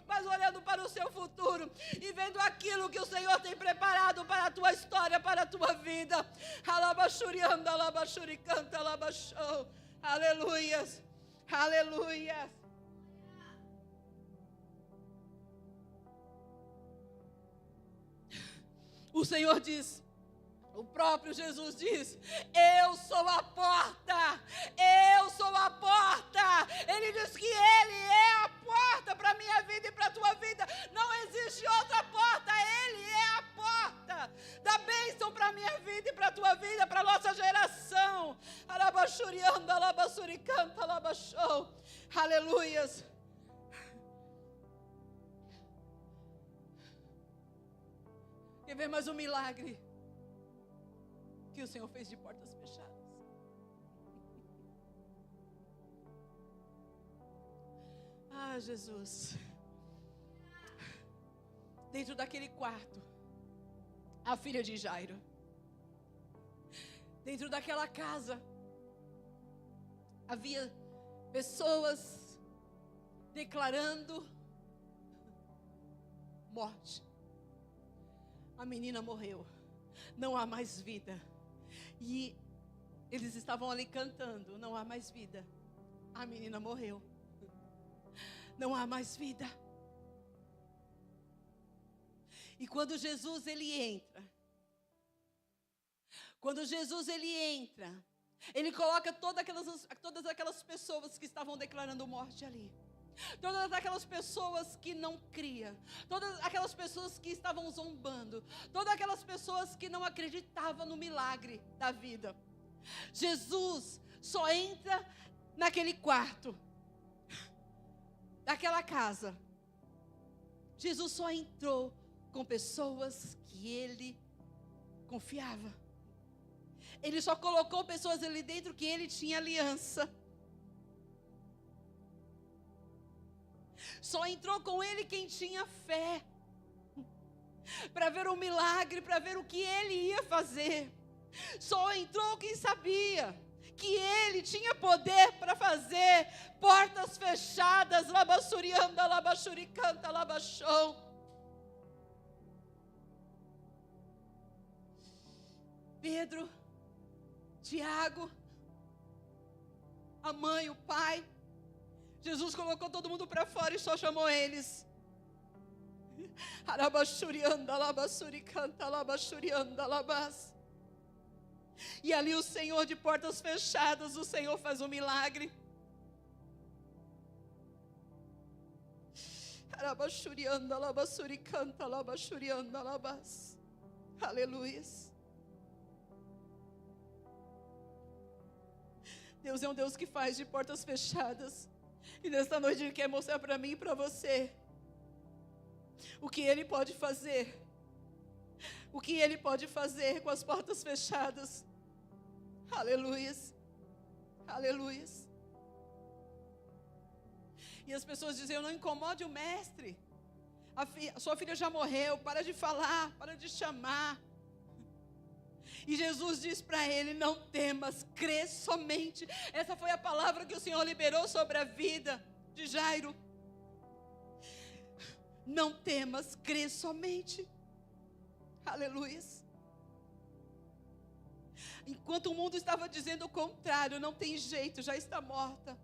mas olhando para o seu futuro e vendo aquilo que o Senhor tem preparado para a tua história, para a tua vida. Aleluias, aleluias. O Senhor diz, o próprio Jesus diz: eu sou a porta, eu sou a porta. Ele diz que Ele é a porta para a minha vida e para a tua vida. Não existe outra porta, Ele é a porta da bênção para a minha vida e para a tua vida, para a nossa geração. Aleluias. Quer ver mais um milagre que o Senhor fez de portas fechadas? Ah, Jesus. Dentro daquele quarto, a filha de Jairo. Dentro daquela casa, havia pessoas declarando morte. A menina morreu, não há mais vida. E eles estavam ali cantando, não há mais vida. A menina morreu, não há mais vida. E quando Jesus ele entra, ele coloca todas aquelas pessoas que estavam declarando morte ali. Todas aquelas pessoas que não criam, todas aquelas pessoas que estavam zombando, todas aquelas pessoas que não acreditavam no milagre da vida. Jesus só entra naquele quarto, daquela casa. Jesus só entrou com pessoas que ele confiava. Ele só colocou pessoas ali dentro que ele tinha aliança. Só entrou com ele quem tinha fé, para ver o milagre, para ver o que ele ia fazer. Só entrou quem sabia que ele tinha poder para fazer portas fechadas. Labassurianda, labaxuricanta, labaxou. Pedro, Tiago, a mãe, o pai. Jesus colocou todo mundo para fora e só chamou eles. E ali o Senhor de portas fechadas, o Senhor faz um milagre. Aleluia. Deus é um Deus que faz de portas fechadas. E nesta noite Ele quer mostrar para mim e para você o que Ele pode fazer. O que Ele pode fazer com as portas fechadas. Aleluias. Aleluias. E as pessoas dizem: não incomode o mestre. A sua filha já morreu. Para de falar, para de chamar. E Jesus diz para ele: não temas, crê somente. Essa foi a palavra que o Senhor liberou sobre a vida de Jairo. Não temas, crê somente. Aleluia. Enquanto o mundo estava dizendo o contrário, não tem jeito, já está morta.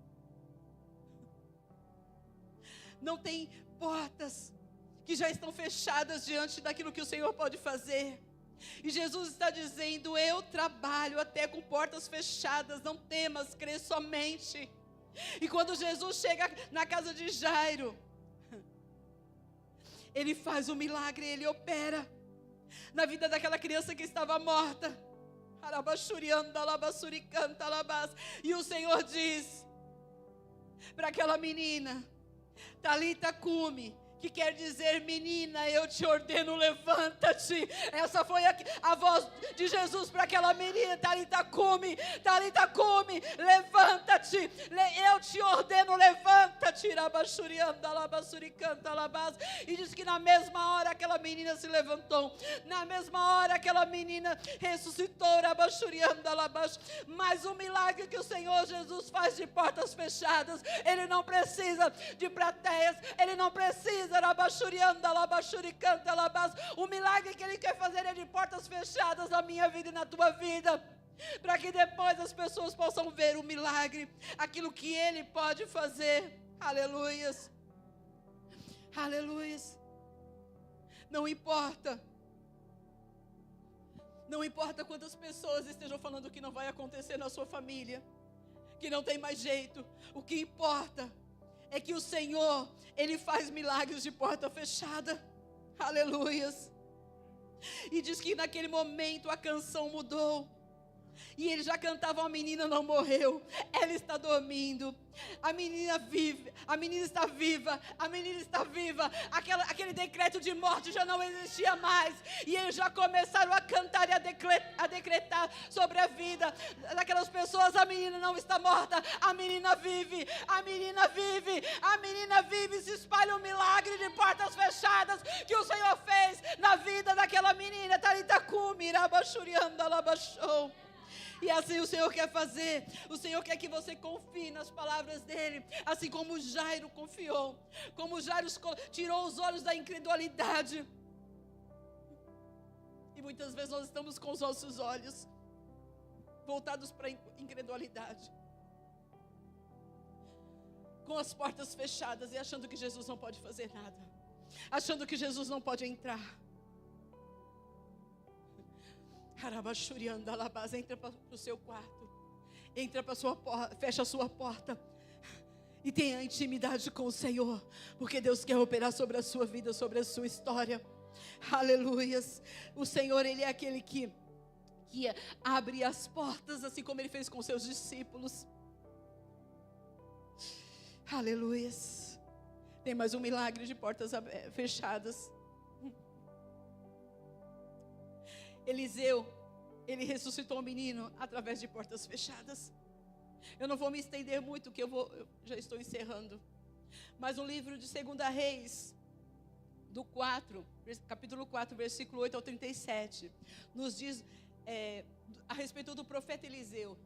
Não tem portas que já estão fechadas diante daquilo que o Senhor pode fazer. E Jesus está dizendo: eu trabalho até com portas fechadas, não temas, crê somente. E quando Jesus chega na casa de Jairo, Ele faz um milagre, Ele opera na vida daquela criança que estava morta. E o Senhor diz para aquela menina: Talita cumi, que quer dizer: menina, eu te ordeno, levanta-te. Essa foi a voz de Jesus para aquela menina. Talita cumi, levanta-te. Eu te ordeno, levanta-te. E diz que na mesma hora aquela menina se levantou. Na mesma hora aquela menina ressuscitou. Mas o milagre que o Senhor Jesus faz de portas fechadas, Ele não precisa de plateias, Ele não precisa. O milagre que Ele quer fazer é de portas fechadas na minha vida e na tua vida, para que depois as pessoas possam ver o milagre, aquilo que Ele pode fazer. Aleluias. Aleluias. Não importa quantas pessoas estejam falando que não vai acontecer na sua família, que não tem mais jeito. O que importa é que o Senhor, Ele faz milagres de porta fechada. Aleluias. E diz que naquele momento a canção mudou. E ele já cantava: a menina não morreu, ela está dormindo. A menina vive, a menina está viva, a menina está viva. Aquele decreto de morte já não existia mais. E eles já começaram a cantar e a decretar sobre a vida daquelas pessoas: a menina não está morta, a menina vive, a menina vive, a menina vive. Se espalha um milagre de portas fechadas que o Senhor fez na vida daquela menina. Taritacumi, rabachurianda, labachou. E assim o Senhor quer fazer. O Senhor quer que você confie nas palavras dEle. Assim como Jairo confiou. Como Jairo tirou os olhos da incredulidade. E muitas vezes nós estamos com os nossos olhos voltados para a incredulidade. Com as portas fechadas e achando que Jesus não pode fazer nada. Achando que Jesus não pode entrar. Entra para o seu quarto, entra para a sua porta, fecha a sua porta e tenha intimidade com o Senhor, porque Deus quer operar sobre a sua vida, sobre a sua história. Aleluias. O Senhor, Ele é aquele que abre as portas, assim como Ele fez com seus discípulos. Aleluias. Tem mais um milagre de portas fechadas. Eliseu, ele ressuscitou o menino através de portas fechadas. Eu não vou me estender muito, que eu já estou encerrando. Mas no livro de 2 Reis, capítulo 4, versículo 8 ao 37, nos diz a respeito do profeta Eliseu,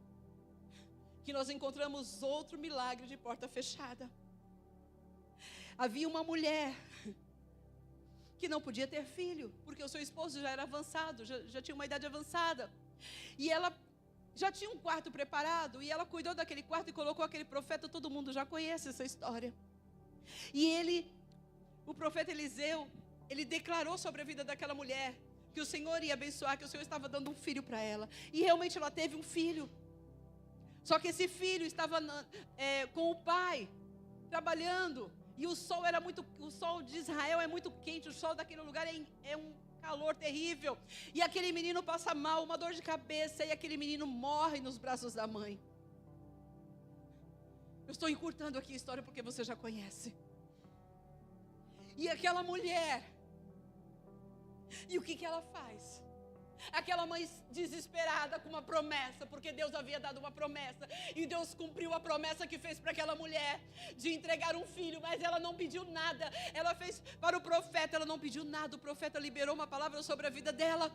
que nós encontramos outro milagre de porta fechada. Havia uma mulher que não podia ter filho, porque o seu esposo já era avançado, já tinha uma idade avançada. E ela já tinha um quarto preparado, e ela cuidou daquele quarto e colocou aquele profeta. Todo mundo já conhece essa história. E o profeta Eliseu, ele declarou sobre a vida daquela mulher, que o Senhor ia abençoar, que o Senhor estava dando um filho para ela. E realmente ela teve um filho. Só que esse filho estava com o pai, trabalhando. E o sol de Israel é muito quente, o sol daquele lugar é um calor terrível. E aquele menino passa mal, uma dor de cabeça, e aquele menino morre nos braços da mãe. Eu estou encurtando aqui a história porque você já conhece. E aquela mulher, e o que ela faz? Aquela mãe desesperada com uma promessa, porque Deus havia dado uma promessa, e Deus cumpriu a promessa que fez para aquela mulher, de entregar um filho, mas ela não pediu nada. Ela fez para o profeta, ela não pediu nada. O profeta liberou uma palavra sobre a vida dela.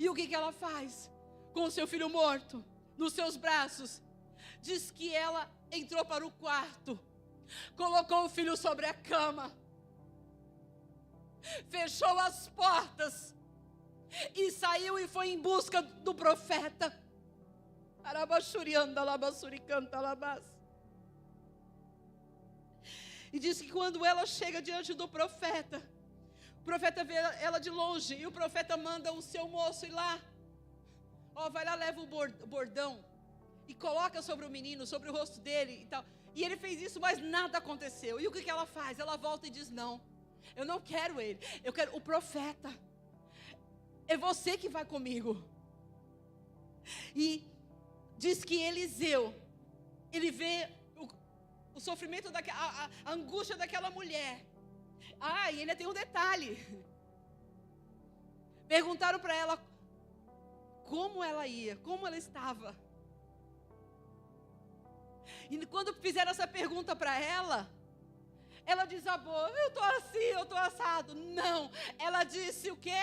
E o que ela faz? Com o seu filho morto nos seus braços, diz que ela entrou para o quarto, colocou o filho sobre a cama, fechou as portas e saiu e foi em busca do profeta. E diz que quando ela chega diante do profeta, o profeta vê ela de longe, e o profeta manda o seu moço ir lá. Vai lá, leva o bordão e coloca sobre o menino, sobre o rosto dele e tal. E ele fez isso, mas nada aconteceu. E o que ela faz? Ela volta e diz: não, eu não quero ele, eu quero o profeta. É você que vai comigo. E diz que Eliseu, ele vê o sofrimento, a angústia daquela mulher. E ainda tem um detalhe. Perguntaram para ela como ela ia, como ela estava. E quando fizeram essa pergunta para ela desabou: eu estou assim, eu estou assado. Não, ela disse o quê?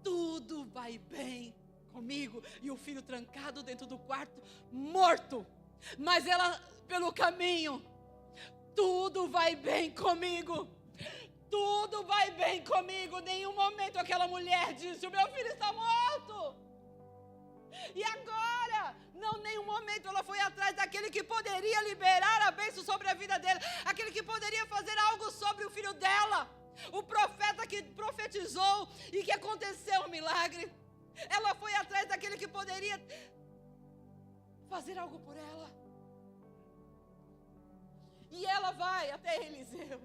Tudo vai bem comigo. E o filho trancado dentro do quarto, morto. Mas ela, pelo caminho: tudo vai bem comigo. Tudo vai bem comigo. Nenhum momento aquela mulher disse: o meu filho está morto. E agora? Não, nenhum momento ela foi atrás daquele que poderia liberar a bênção sobre a vida dela, aquele que poderia fazer algo sobre o filho dela, o profeta que profetizou e que aconteceu um milagre. Ela foi atrás daquele que poderia fazer algo por ela. E ela vai até Eliseu.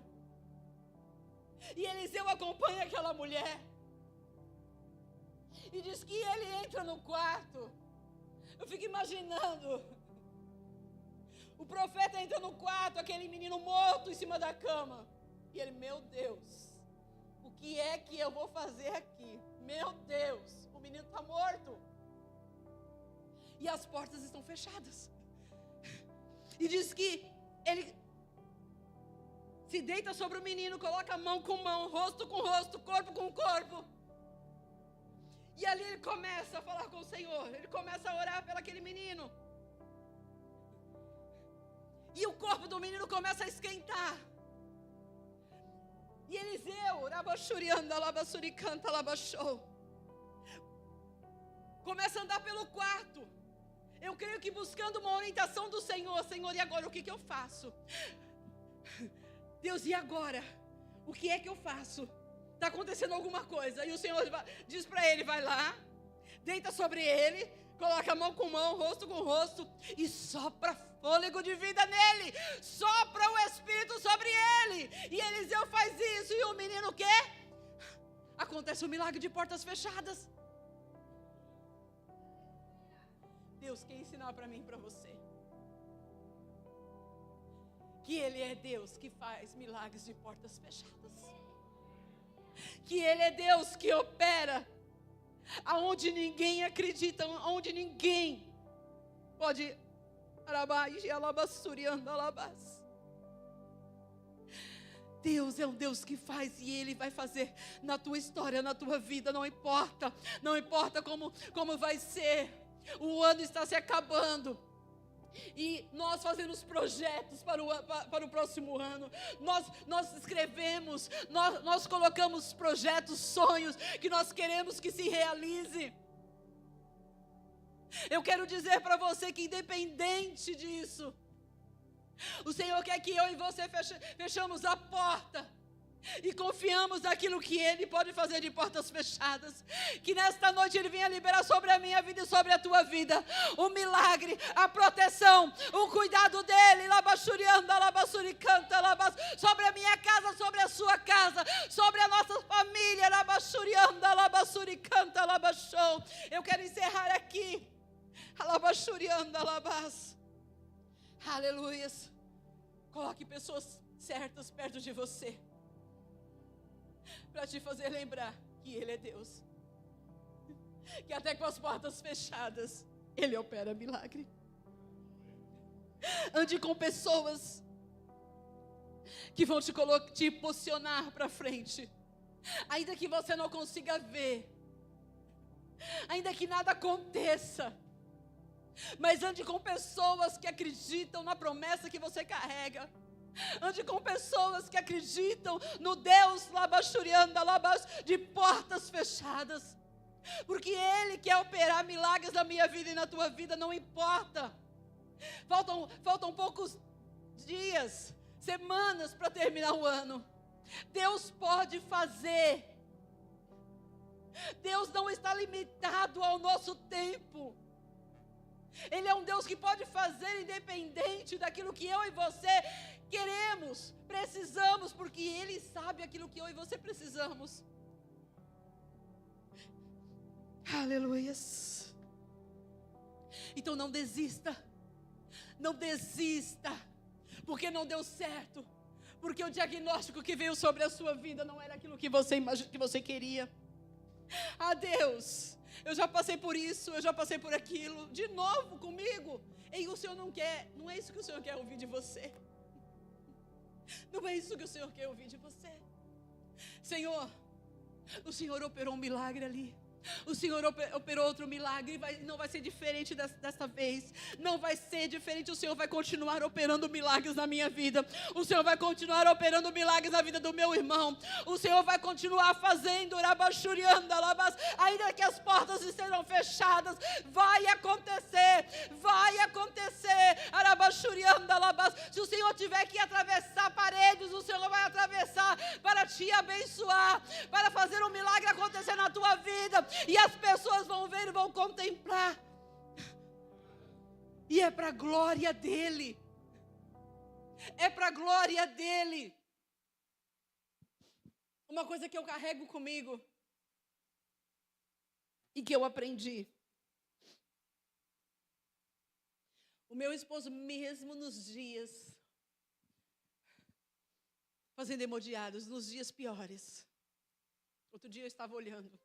E Eliseu acompanha aquela mulher. E diz que ele entra no quarto. Eu fico imaginando. O profeta entra no quarto, aquele menino morto em cima da cama. E ele, meu Deus, o que é que eu vou fazer aqui? Meu Deus, o menino está morto. E as portas estão fechadas. E diz que ele se deita sobre o menino, coloca mão com mão, rosto com rosto, corpo com corpo. E ali ele começa a falar com o Senhor. Ele começa a orar pelo aquele menino. E o corpo do menino começa a esquentar. E Eliseu, começa a andar pelo quarto. Eu creio que buscando uma orientação do Senhor. Senhor, e agora o que eu faço? Deus, e agora? O que é que eu faço? Está acontecendo alguma coisa. E o Senhor diz para ele, vai lá, deita sobre ele, coloca mão com mão, rosto com rosto, e sopra fôlego de vida nele. Sopra o Espírito sobre ele. E Eliseu faz isso. E o menino o quê? Acontece um milagre de portas fechadas. Deus quer ensinar para mim e para você que Ele é Deus que faz milagres de portas fechadas. Que Ele é Deus que opera aonde ninguém acredita, aonde ninguém pode. Deus é um Deus que faz e Ele vai fazer na tua história, na tua vida, não importa como vai ser. O ano está se acabando. E nós fazemos projetos para o próximo ano. Nós escrevemos, nós colocamos projetos, sonhos que nós queremos que se realize. Eu quero dizer para você que independente disso, o Senhor quer que eu e você fechamos a porta e confiamos naquilo que Ele pode fazer de portas fechadas. Que nesta noite Ele venha liberar sobre a minha vida e sobre a tua vida o milagre, a proteção, o cuidado dEle, sobre a minha casa, sobre a sua casa, sobre a nossa família. Eu quero encerrar aqui. Aleluias. Coloque pessoas certas perto de você, para te fazer lembrar que Ele é Deus. Que até com as portas fechadas, Ele opera milagre. Ande com pessoas que vão te posicionar para frente. Ainda que você não consiga ver, ainda que nada aconteça, mas ande com pessoas que acreditam na promessa que você carrega. Ande com pessoas que acreditam no Deus de portas fechadas. Porque Ele quer operar milagres na minha vida e na tua vida, não importa. Faltam poucos dias, semanas para terminar o ano. Deus pode fazer. Deus não está limitado ao nosso tempo. Ele é um Deus que pode fazer independente daquilo que eu e você queremos, precisamos, porque Ele sabe aquilo que eu e você precisamos. Aleluias. Então não desista, porque não deu certo, porque o diagnóstico que veio sobre a sua vida não era aquilo que você queria. Deus, eu já passei por isso, eu já passei por aquilo, de novo comigo. E o Senhor não quer, não é isso que o Senhor quer ouvir de você. Não é isso que o Senhor quer ouvir de você. Senhor, o Senhor operou um milagre ali. O Senhor operou outro milagre e não vai ser diferente desta vez. Não vai ser diferente. O Senhor vai continuar operando milagres na minha vida. O Senhor vai continuar operando milagres na vida do meu irmão. O Senhor vai continuar fazendo, ainda que as portas estejam fechadas. Vai acontecer. Se o Senhor tiver que atravessar paredes, o Senhor vai atravessar para te abençoar, para fazer um milagre acontecer na tua vida. E as pessoas vão ver e vão contemplar. E é para a glória dEle. É para a glória dEle. Uma coisa que eu carrego comigo e que eu aprendi. O meu esposo, mesmo nos dias fazendo hemodiálise, nos dias piores. Outro dia eu estava olhando.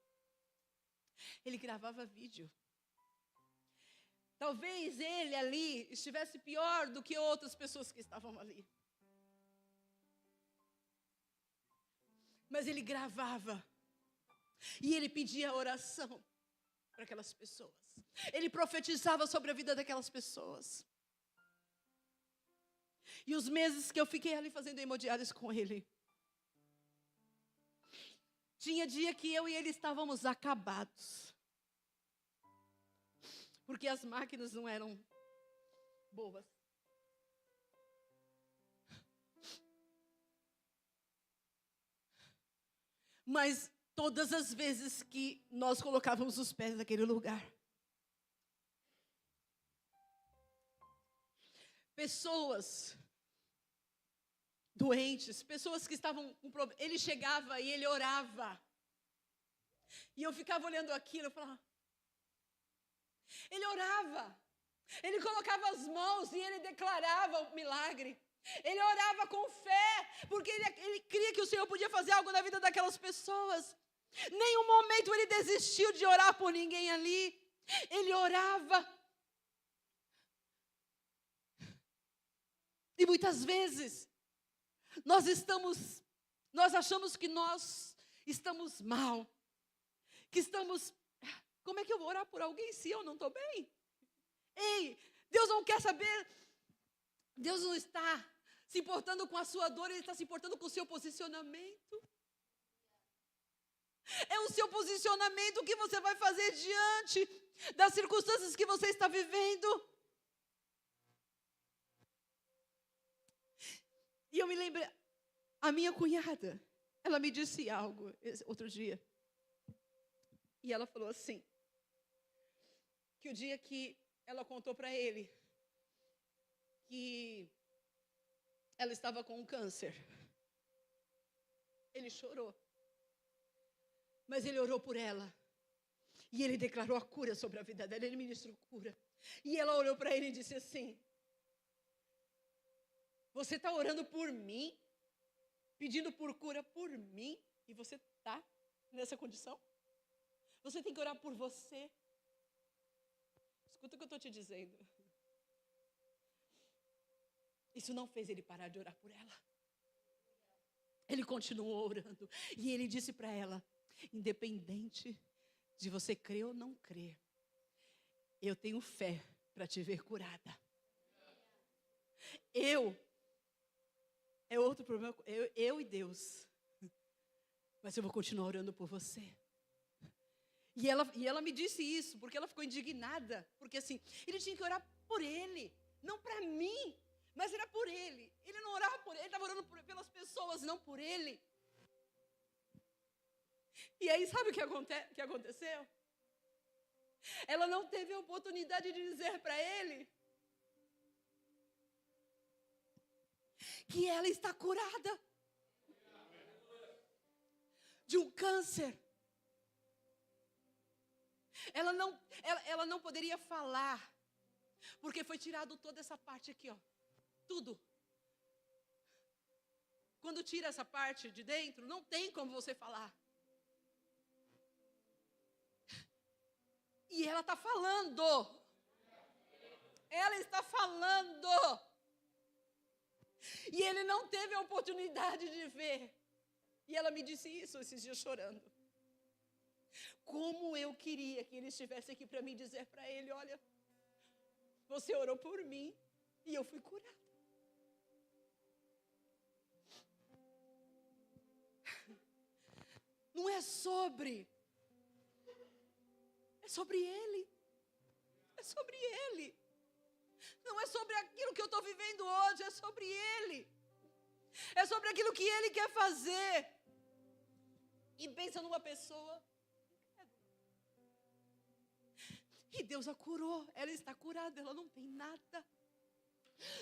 Ele gravava vídeo. Talvez ele ali estivesse pior do que outras pessoas que estavam ali. Mas ele gravava. E ele pedia oração para aquelas pessoas. Ele profetizava sobre a vida daquelas pessoas. E os meses que eu fiquei ali fazendo hemodiálise com ele, tinha dia que eu e ele estávamos acabados. Porque as máquinas não eram boas. Mas todas as vezes que nós colocávamos os pés naquele lugar, pessoas doentes, pessoas que estavam com problema, ele chegava e ele orava. E eu ficava olhando aquilo, eu falava, ele orava, ele colocava as mãos e ele declarava o milagre. Ele orava com fé, porque ele cria que o Senhor podia fazer algo na vida daquelas pessoas. Nenhum momento ele desistiu de orar por ninguém ali. Ele orava. E muitas vezes, nós achamos que nós estamos mal. Como é que eu vou orar por alguém se eu não estou bem? Ei, Deus não quer saber, Deus não está se importando com a sua dor, Ele está se importando com o seu posicionamento. É o seu posicionamento que você vai fazer diante das circunstâncias que você está vivendo. E eu me lembrei, a minha cunhada, ela me disse algo outro dia. E ela falou assim, que o dia que ela contou para ele que ela estava com um câncer, ele chorou. Mas ele orou por ela. E ele declarou a cura sobre a vida dela, ele ministrou cura. E ela olhou para ele e disse assim, você está orando por mim? Pedindo por cura por mim? E você está nessa condição? Você tem que orar por você. Escuta o que eu estou te dizendo. Isso não fez ele parar de orar por ela. Ele continuou orando. E ele disse para ela, independente de você crer ou não crer, eu tenho fé para te ver curada. É outro problema, eu e Deus. Mas eu vou continuar orando por você. E ela me disse isso, porque ela ficou indignada. Porque assim, ele tinha que orar por ele, não para mim, mas era por ele. Ele não orava por ele, ele estava orando pelas pessoas, não por ele. E aí sabe o que aconteceu? Ela não teve a oportunidade de dizer para ele que ela está curada de um câncer. Ela não poderia falar, porque foi tirado toda essa parte aqui, ó, tudo. Quando tira essa parte de dentro, não tem como você falar. E ela está falando. Ela está falando. E ele não teve a oportunidade de ver. E ela me disse isso esses dias chorando. Como eu queria que ele estivesse aqui para me dizer para ele, olha, você orou por mim e eu fui curada. Não é sobre ele. É sobre ele. Não é sobre aquilo que eu estou vivendo hoje, é sobre ele. É sobre aquilo que ele quer fazer. E pensa numa pessoa. E Deus a curou. Ela está curada, ela não tem nada.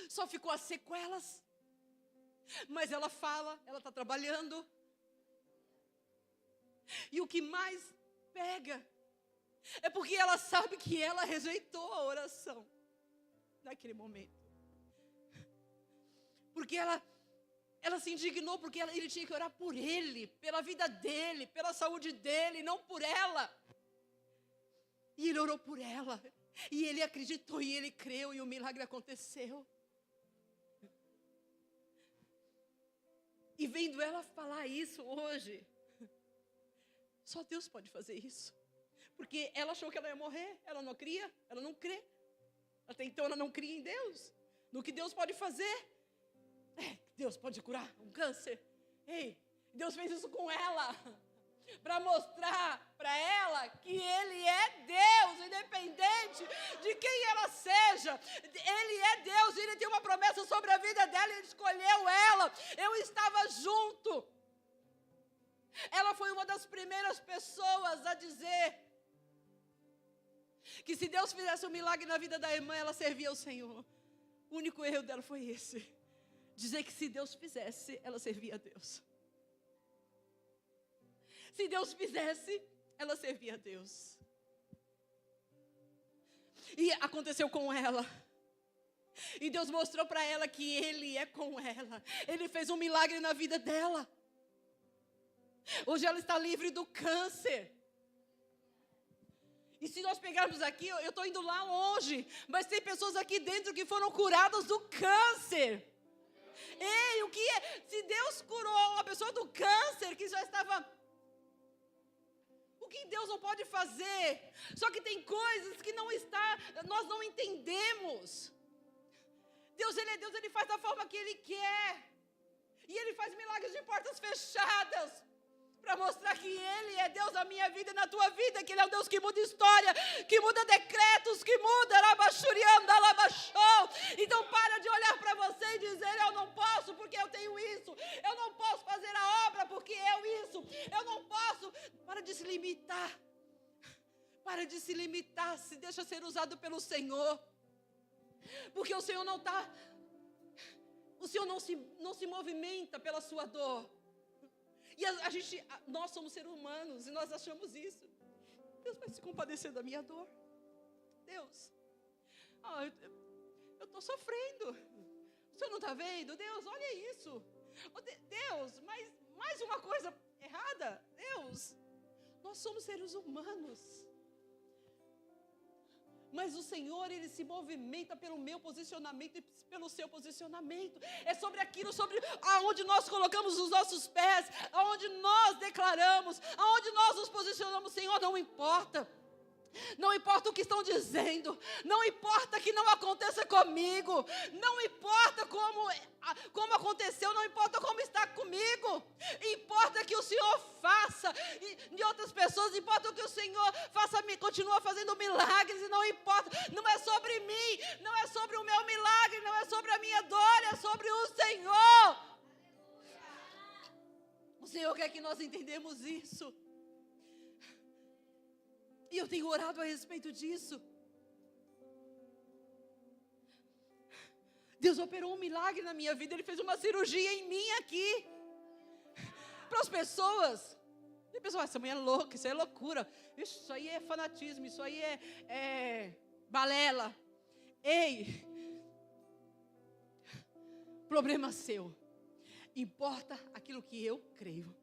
Só ficou as sequelas. Mas ela fala, ela está trabalhando. E o que mais pega É porque ela sabe que ela rejeitou a oração naquele momento. Porque ela se indignou, porque ele tinha que orar por ele, pela vida dele, pela saúde dele, não por ela. E ele orou por ela. E ele acreditou, e ele creu, e o milagre aconteceu. E vendo ela falar isso hoje, só Deus pode fazer isso. Porque ela achou que ela ia morrer, ela não cria, ela não crê. Até então ela não cria em Deus, no que Deus pode fazer. Deus pode curar um câncer. Ei, Deus fez isso com ela, para mostrar para ela que Ele é Deus, independente de quem ela seja. Ele é Deus, Ele tem uma promessa sobre a vida dela, Ele escolheu ela. Eu estava junto. Ela foi uma das primeiras pessoas a dizer que se Deus fizesse um milagre na vida da irmã, ela servia ao Senhor. O único erro dela foi esse: dizer que se Deus fizesse, ela servia a Deus. Se Deus fizesse, ela servia a Deus. E aconteceu com ela. E Deus mostrou para ela que Ele é com ela. Ele fez um milagre na vida dela. Hoje ela está livre do câncer. E se nós pegarmos aqui, eu estou indo lá longe, mas tem pessoas aqui dentro que foram curadas do câncer. Ei, o que é? Se Deus curou uma pessoa do câncer que já estava... O que Deus não pode fazer? Só que tem coisas que nós não entendemos. Deus, Ele é Deus, Ele faz da forma que Ele quer. E Ele faz milagres de portas fechadas, para mostrar que Ele é Deus na minha vida e na tua vida, que Ele é o Deus que muda história, que muda decretos, que muda labachurianda, labachou. Então para de olhar para você e dizer: eu não posso porque eu tenho isso, eu não posso fazer a obra porque eu não posso. Para de se limitar, para de se limitar, se deixa ser usado pelo Senhor, porque o Senhor não está, o Senhor não se movimenta pela sua dor. E nós somos seres humanos e nós achamos isso. Deus vai se compadecer da minha dor. Deus, eu estou sofrendo. O Senhor não está vendo? Deus, olha isso. Deus, mas mais uma coisa errada. Deus, nós somos seres humanos. Mas o Senhor, Ele se movimenta pelo meu posicionamento e pelo seu posicionamento. É sobre aquilo, sobre aonde nós colocamos os nossos pés, aonde nós declaramos, aonde nós nos posicionamos. Senhor, não importa. Não importa o que estão dizendo, não importa que não aconteça comigo, não importa como aconteceu, não importa como está comigo, importa que o Senhor faça, de outras pessoas, importa que o Senhor faça, continua fazendo milagres, e não importa, não é sobre mim, não é sobre o meu milagre, não é sobre a minha dor, é sobre o Senhor. O Senhor quer que nós entendamos isso. E eu tenho orado a respeito disso. Deus operou um milagre na minha vida. Ele fez uma cirurgia em mim aqui. Para as pessoas. Tem pessoas, essa mulher é louca, isso é loucura. Isso aí é fanatismo, isso aí é balela. Ei, problema seu. Importa aquilo que eu creio.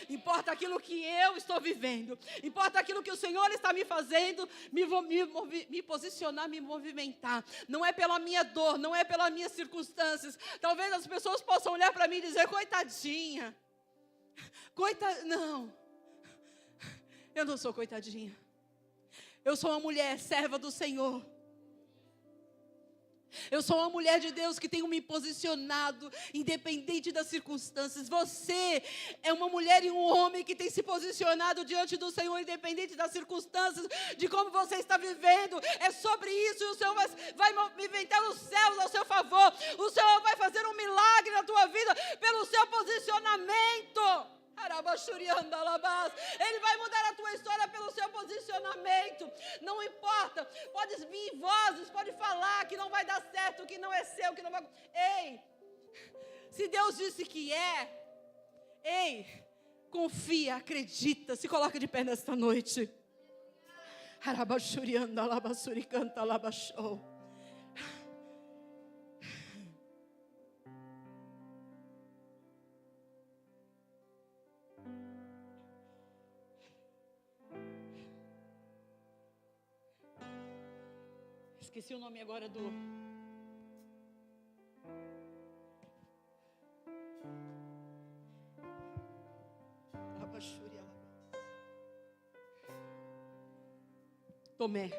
Importa aquilo que eu estou vivendo. Importa aquilo que o Senhor está me fazendo, me posicionar, me movimentar. Não é pela minha dor, não é pelas minhas circunstâncias. Talvez as pessoas possam olhar para mim e dizer: coitadinha. Não, eu não sou coitadinha. Eu sou uma mulher serva do Senhor. Eu sou uma mulher de Deus que tenho me posicionado, independente das circunstâncias. Você é uma mulher e um homem que tem se posicionado diante do Senhor, independente das circunstâncias, de como você está vivendo. É sobre isso, e o Senhor vai movimentar os céus ao seu favor. O Senhor vai fazer um milagre na tua vida pelo seu posicionamento. Ele vai mudar a tua história pelo seu posicionamento. Não importa, pode vir vozes, pode falar que não vai dar certo, que não é seu, que não vai... Ei, se Deus disse que confia, acredita, se coloca de pé nesta noite. Arabashurianda alabasuricanta alabashou. Esqueci o nome agora do... Tomé.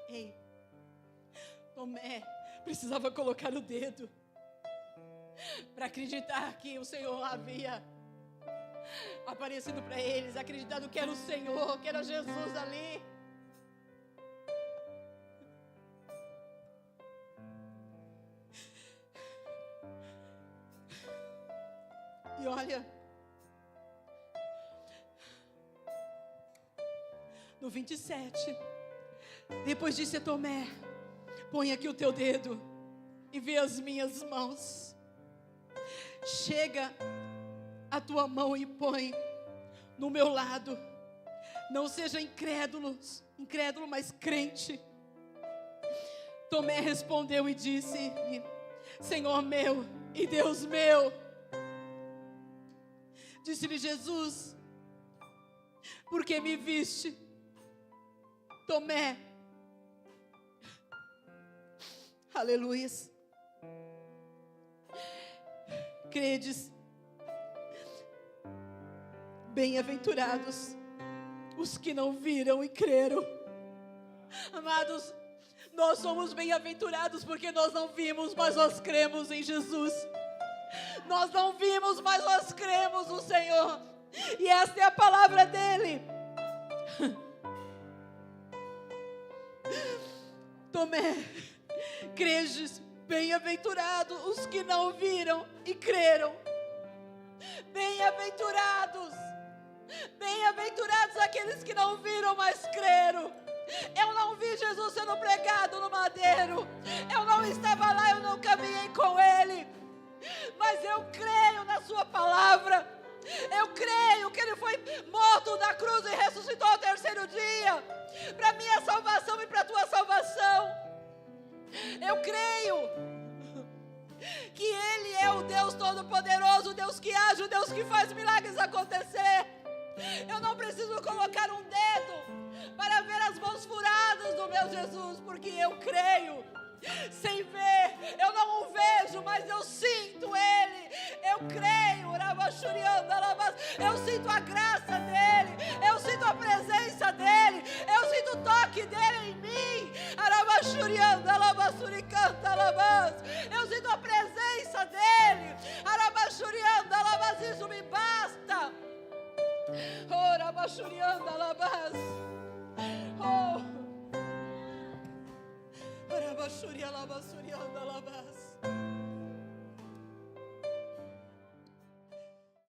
Ei, Tomé precisava colocar o dedo para acreditar que o Senhor havia aparecido para eles, acreditando que era o Senhor, que era Jesus ali. E olha, no 27, depois disse a Tomé: põe aqui o teu dedo e vê as minhas mãos. Chega a tua mão e põe no meu lado. Não seja incrédulo, mas crente. Tomé respondeu e disse: Senhor meu e Deus meu. Disse-lhe Jesus: por que me viste, Tomé? Aleluias. Credes? Bem-aventurados os que não viram e creram. Amados, nós somos bem-aventurados porque nós não vimos, mas nós cremos em Jesus. Nós não vimos, mas nós cremos no Senhor. E esta é a palavra dele. Tomé, credes? Bem-aventurados os que não viram e creram. Bem-aventurados. Bem-aventurados aqueles que não viram, mas creram. Eu não vi Jesus sendo pregado no madeiro. Eu não estava lá, eu não caminhei com Ele. Mas eu creio na sua palavra. Eu creio que Ele foi morto na cruz e ressuscitou ao terceiro dia, para minha salvação e para a tua salvação. Eu creio que Ele é o Deus Todo-Poderoso, o Deus que age, o Deus que faz milagres acontecer. Eu não preciso colocar um dedo para ver as mãos furadas do meu Jesus, porque eu creio. Sem ver, eu não o vejo, mas eu sinto Ele. Eu creio, eu sinto a graça dEle, eu sinto a presença dEle, eu sinto o toque dEle em mim. Eu sinto a presença dEle. Isso me basta. Oh,